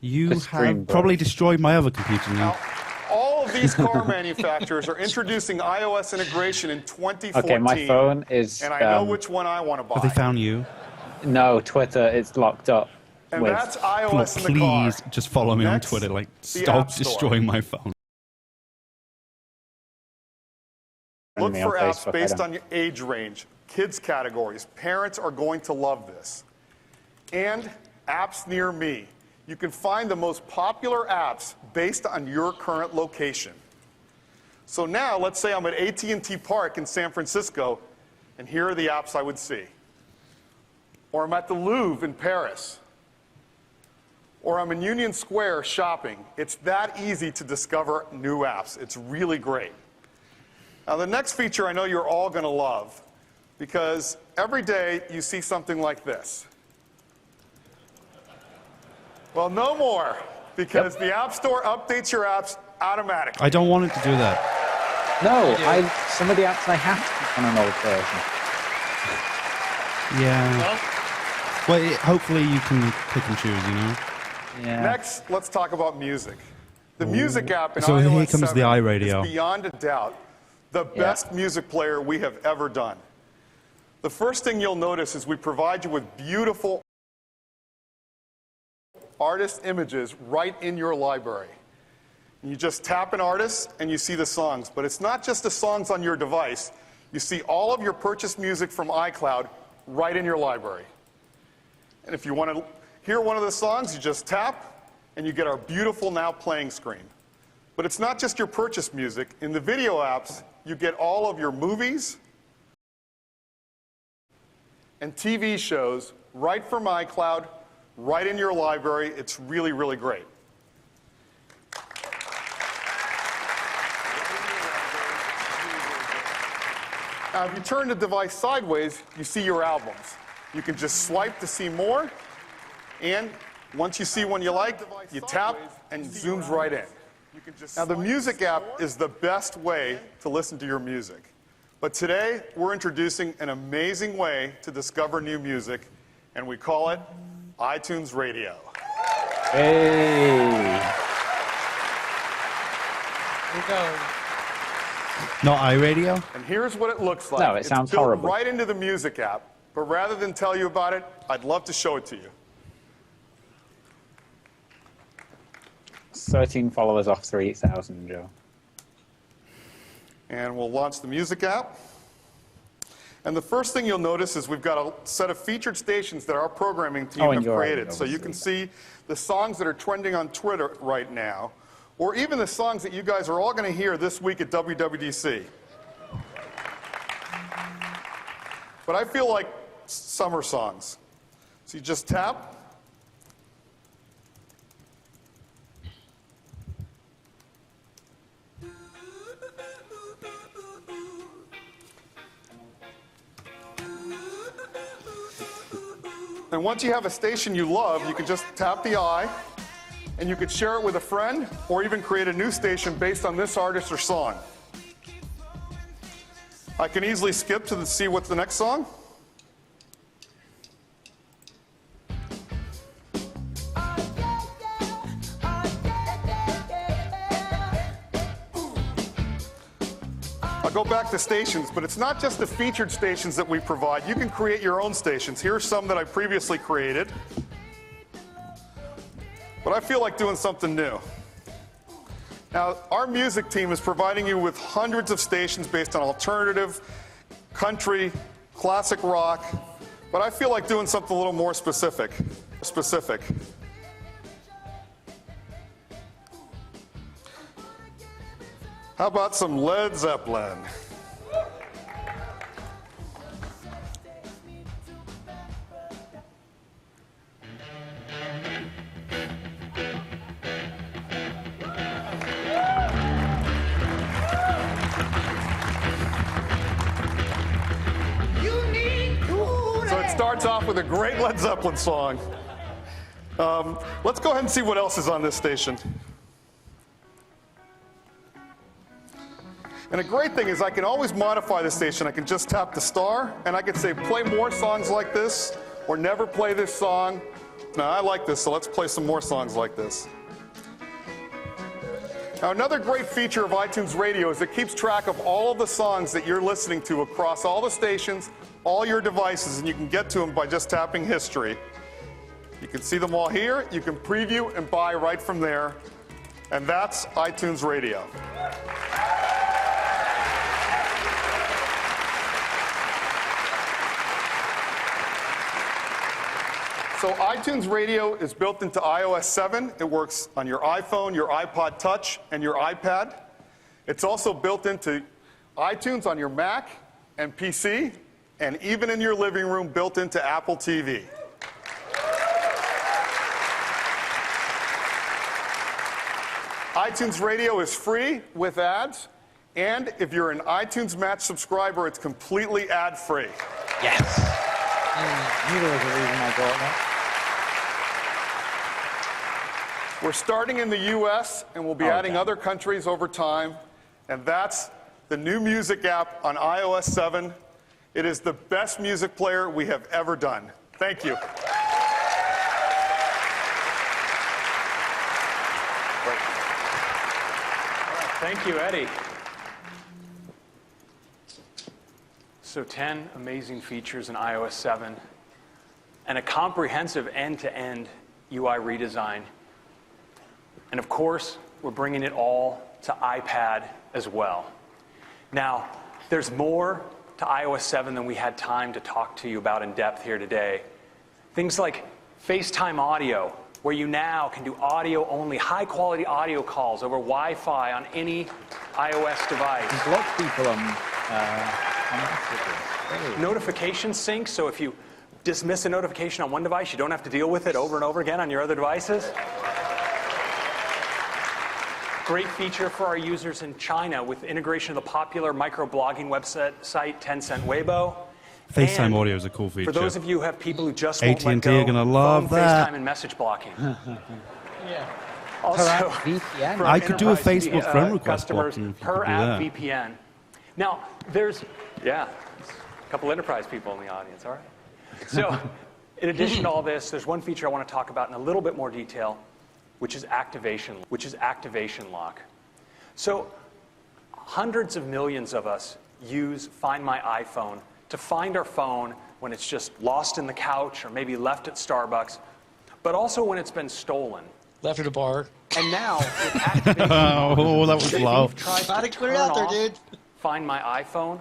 You have probably destroyed my other computer now. All of these car manufacturers are introducing iOS integration in 2014. Okay, my phone is... And I know which one I want to buy. Have they found you? No, Twitter, it's locked up. And that's iOS in the car. Please just follow me on Twitter. Like, stop destroying my phone. Look for apps based on your age range, kids categories. Parents are going to love this. And apps near me. You can find the most popular apps based on your current location. So now, let's say I'm at AT&T Park in San Francisco, and here are the apps I would see. Or I'm at the Louvre in Paris. Or I'm in Union Square shopping. It's that easy to discover new apps. It's really great. Now, the next feature I know you're all going to love, because every day you see something like this. Well, no more, because the App Store updates your apps automatically. I don't want it to do that. No, some of the apps I have to keep on an old version. Yeah. Well, hopefully you can pick and choose, you know? Yeah. Next, let's talk about music. The music app in So iOS here comes 7 the iRadio. is beyond a doubt the best music player we have ever done. The first thing you'll notice is we provide you with beautiful artist images right in your library. You just tap an artist and you see the songs. But it's not just the songs on your device. You see all of your purchased music from iCloud right in your library. And if you want to hear one of the songs, you just tap and you get our beautiful Now Playing screen. But it's not just your purchased music. In the video apps, you get all of your movies and TV shows right from iCloud, right in your library. It's really, really great. Now, if you turn the device sideways, you see your albums. You can just swipe to see more, and once you see one you like, you tap, and it zooms right in. Now, the music app is the best way to listen to your music. But today, we're introducing an amazing way to discover new music, and we call it iTunes Radio. Hey! Here we go. Not iRadio? And here's what it looks like. No, it sounds it's built horrible. right into the music app. But rather than tell you about it, I'd love to show it to you. 13 followers off 3,000, Joe. And we'll launch the music app. And the first thing you'll notice is we've got a set of featured stations that our programming team have created. So you can see the songs that are trending on Twitter right now, or even the songs that you guys are all going to hear this week at WWDC. But I feel like summer songs. So you just tap. And once you have a station you love, you can just tap the eye, and you could share it with a friend, or even create a new station based on this artist or song. I can easily skip to see what's the next song. I'll go back to stations, but it's not just the featured stations that we provide. You can create your own stations. Here are some that I previously created. But I feel like doing something new. Now, our music team is providing you with hundreds of stations based on alternative, country, classic rock, but I feel like doing something a little more specific. How about some Led Zeppelin? So it starts off with a great Led Zeppelin song. Let's go ahead and see what else is on this station. And a great thing is I can always modify the station. I can just tap the star, and I can say play more songs like this, or never play this song. Now, I like this, so let's play some more songs like this. Now, another great feature of iTunes Radio is it keeps track of all of the songs that you're listening to across all the stations, all your devices, and you can get to them by just tapping history. You can see them all here. You can preview and buy right from there. And that's iTunes Radio. So iTunes Radio is built into iOS 7. It works on your iPhone, your iPod Touch, and your iPad. It's also built into iTunes on your Mac and PC, and even in your living room, built into Apple TV. iTunes Radio is free with ads, and if you're an iTunes Match subscriber, it's completely ad-free. Yes. Neither was the reason I got that. We're starting in the US, and we'll be adding other countries over time, and that's the new music app on iOS 7. It is the best music player we have ever done. Thank you. Thank you, Eddie. So 10 amazing features in iOS 7 and a comprehensive end-to-end UI redesign. And of course, we're bringing it all to iPad as well. Now, there's more to iOS 7 than we had time to talk to you about in depth here today. Things like FaceTime audio, where you now can do audio-only, high-quality audio calls over Wi-Fi on any iOS device. There's lots of people on Notification sync, so if you dismiss a notification on one device, you don't have to deal with it over and over again on your other devices. Great feature for our users in China with integration of the popular microblogging website 10cent Weibo. FaceTime And audio is a cool feature. for those of you who have people who just won't let AT&T go, are going to love phone, that. FaceTime, and message blocking. Yeah. Also, VPN. for I could do a enterprise Facebook friend request customers button if you per could do app that. VPN. Now, there's, a couple enterprise people in the audience, all right? So, in addition to all this, there's one feature I want to talk about in a little bit more detail, which is activation lock. So, hundreds of millions of us use Find My iPhone to find our phone when it's just lost in the couch or maybe left at Starbucks, but also when it's been stolen. Left at a bar. And now, with activation Oh, that was low. Gotta clear it out there, dude. Find My iPhone,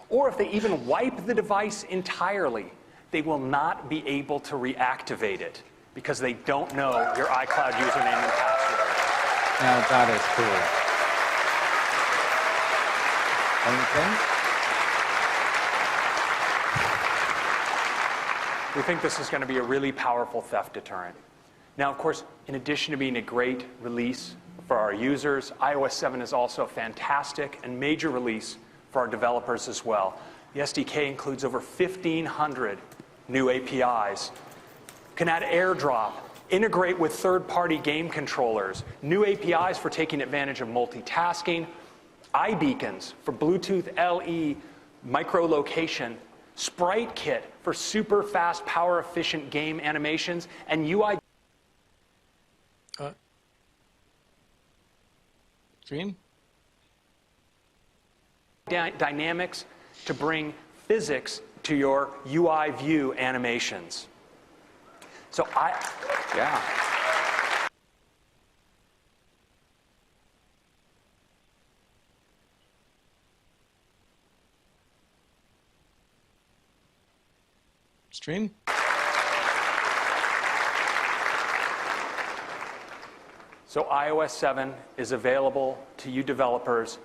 or if they even wipe the device entirely, they will not be able to reactivate it because they don't know your iCloud username and password. Now that is cool. Anything? We think this is going to be a really powerful theft deterrent. Now, of course, in addition to being a great release for our users, iOS 7 is also a fantastic and major release for our developers as well. The SDK includes over 1,500 new APIs. You can add AirDrop, integrate with third-party game controllers, new APIs for taking advantage of multitasking, iBeacons for Bluetooth LE micro-location, Sprite Kit for super fast, power-efficient game animations, and UI Stream? dynamics to bring physics to your UI view animations. So Stream? So iOS 7 is available to you developers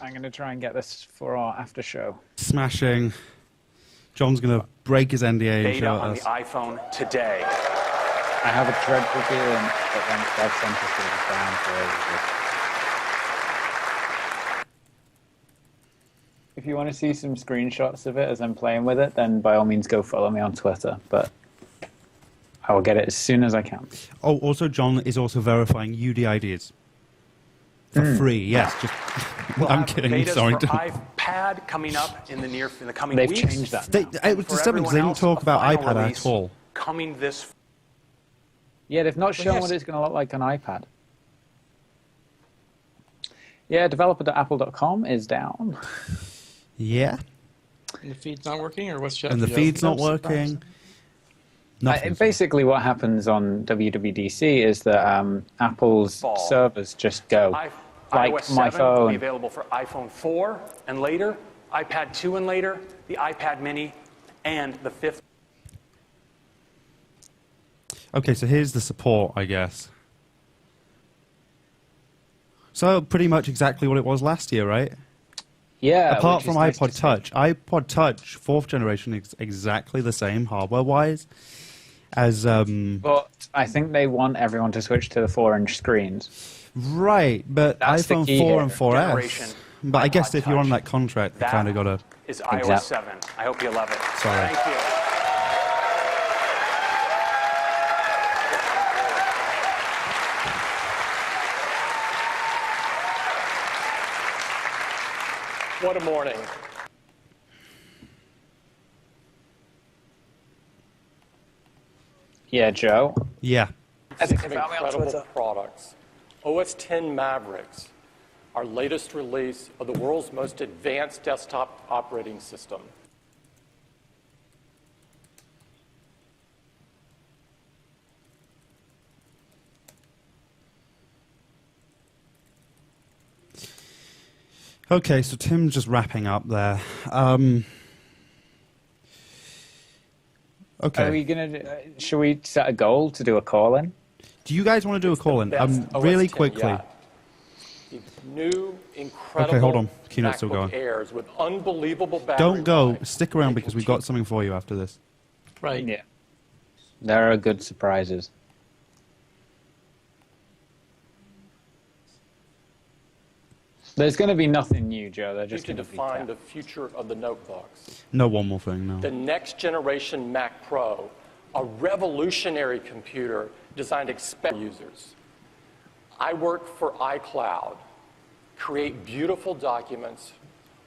I'm going to try and get this for our after show. Smashing. John's going to break his NDA and Beta show it on the us. iPhone today. I have a dreadful feeling that when Dev Center is down for If you want to see some screenshots of it as I'm playing with it, then by all means go follow me on Twitter. But I will get it as soon as I can. Oh, also John is also verifying UDIDs. For free, yes. Just, We'll I'm have kidding. betas Sorry. for iPad coming up in the coming They've weeks. changed that now. It was For disturbing because they everyone didn't talk else, a about final iPad release at all. Coming this. Yeah, they've not shown yes. what it's going to look like on iPad. Yeah, developer.apple.com is down. Yeah. And the feed's not working, or what's And the feed's not working. Nothing's Basically, what happens on WWDC is that Apple's Fall. servers just go. Like iOS 7 my will be phone. available for iPhone 4 and later, iPad 2 and later, the iPad Mini, and the 5th. Okay, so here's the support, I guess. So pretty much exactly what it was last year, right? Yeah. Apart which from is nice iPod to see. Touch. iPod Touch, 4th generation, is exactly the same hardware-wise as... But I think they want everyone to switch to the 4-inch screens. Right, but That's the iPhone key 4 here. and 4S. Generation But I guess iPod if you're on Touch. that contract, you That kind of got to... is iOS Exact- 7. I hope you love it. Sorry. Thank you. What a morning. Yeah, Joe. Yeah. Six incredible products. OS X Mavericks, our latest release of the world's most advanced desktop operating system. Okay, so Tim's just wrapping up there. Okay. Are we gonna? Should we set a goal to do a call-in? Do you guys want to do a call-in? Best OS Really X quickly. yet. The new, incredible Okay, hold on. Keynote's still MacBook going. Airs with unbelievable battery Don't go. life. Stick around because we've got something for you after this. Right. Yeah. There are good surprises. There's going to be nothing new, Joe. They're just to going to be define the future of the notebooks. No, one more thing, no. The next generation Mac Pro, a revolutionary computer designed to expect users. I work for iCloud. Create beautiful documents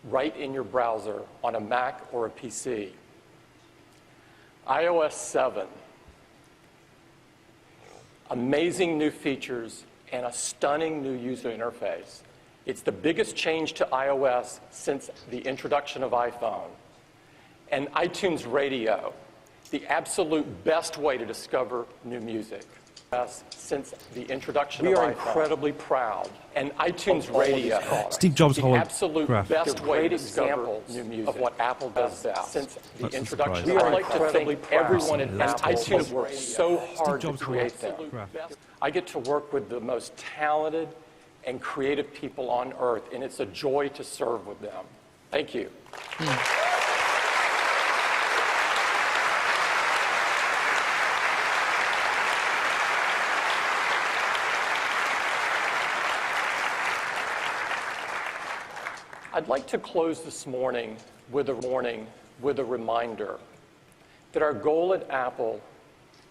right in your browser on a Mac or a PC. iOS 7. Amazing new features and a stunning new user interface. It's the biggest change to iOS since the introduction of iPhone. And iTunes Radio, the absolute best way to discover new music. Since the introduction of iPhone. We are incredibly proud. And iTunes Radio, Steve Jobs' the whole absolute graph. best way to discover new music of what Apple does best. Since the That's a introduction, surprise. I'd like to thank everyone at That's Apple awesome. who worked so hard to Jobs' create whole them. graph. I get to work with the most talented and creative people on earth, and it's a joy to serve with them. Thank you. I'd like to close this morning with a reminder that our goal at Apple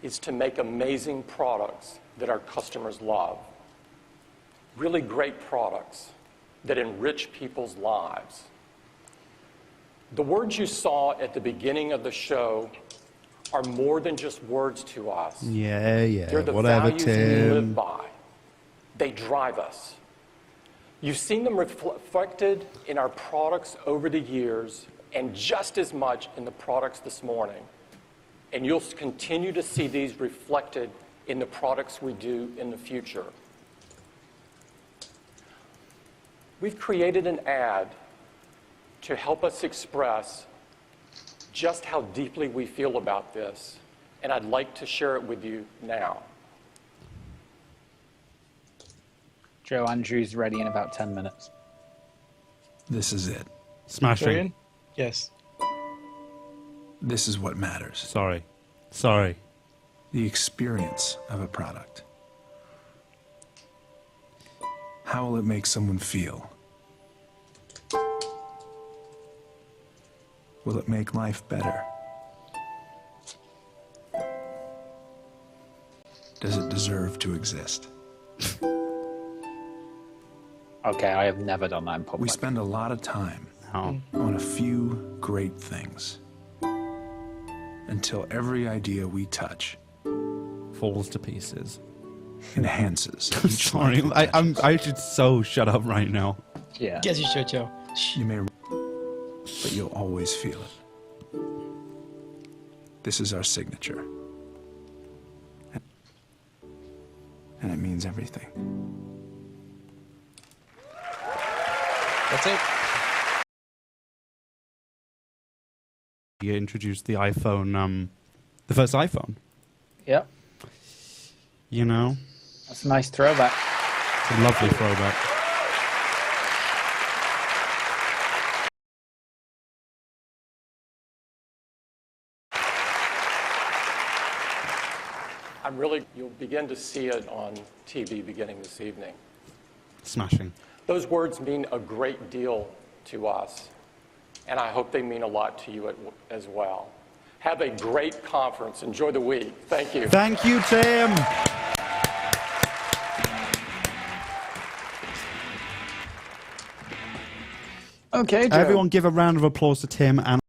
is to make amazing products that our customers love. Really great products that enrich people's lives. The words you saw at the beginning of the show are more than just words to us. Yeah, They're the whatever, values we Tim. live by. They drive us. You've seen them reflected in our products over the years and just as much in the products this morning. And you'll continue to see these reflected in the products we do in the future. We've created an ad to help us express just how deeply we feel about this, and I'd like to share it with you now. Joe, Andrew's ready in about 10 minutes. This is it. Smashing. Dorian? Yes. This is what matters. Sorry. The experience of a product. How will it make someone feel? Will it make life better? Does it deserve to exist? Okay, I have never done that in public. We spend a lot of time on a few great things until every idea we touch falls to pieces. Enhances. I'm sorry. I should so shut up right now. Yeah. Yes, you should, Joe. You may, but you'll always feel it. This is our signature. And it means everything. That's it. You introduced the iPhone, the first iPhone. Yep. You know? That's a nice throwback. It's a lovely throwback. You'll begin to see it on TV beginning this evening. Smashing. Those words mean a great deal to us, and I hope they mean a lot to you as well. Have a great conference. Enjoy the week. Thank you. Thank you, Tim. Okay, Joe. Everyone give a round of applause to Tim and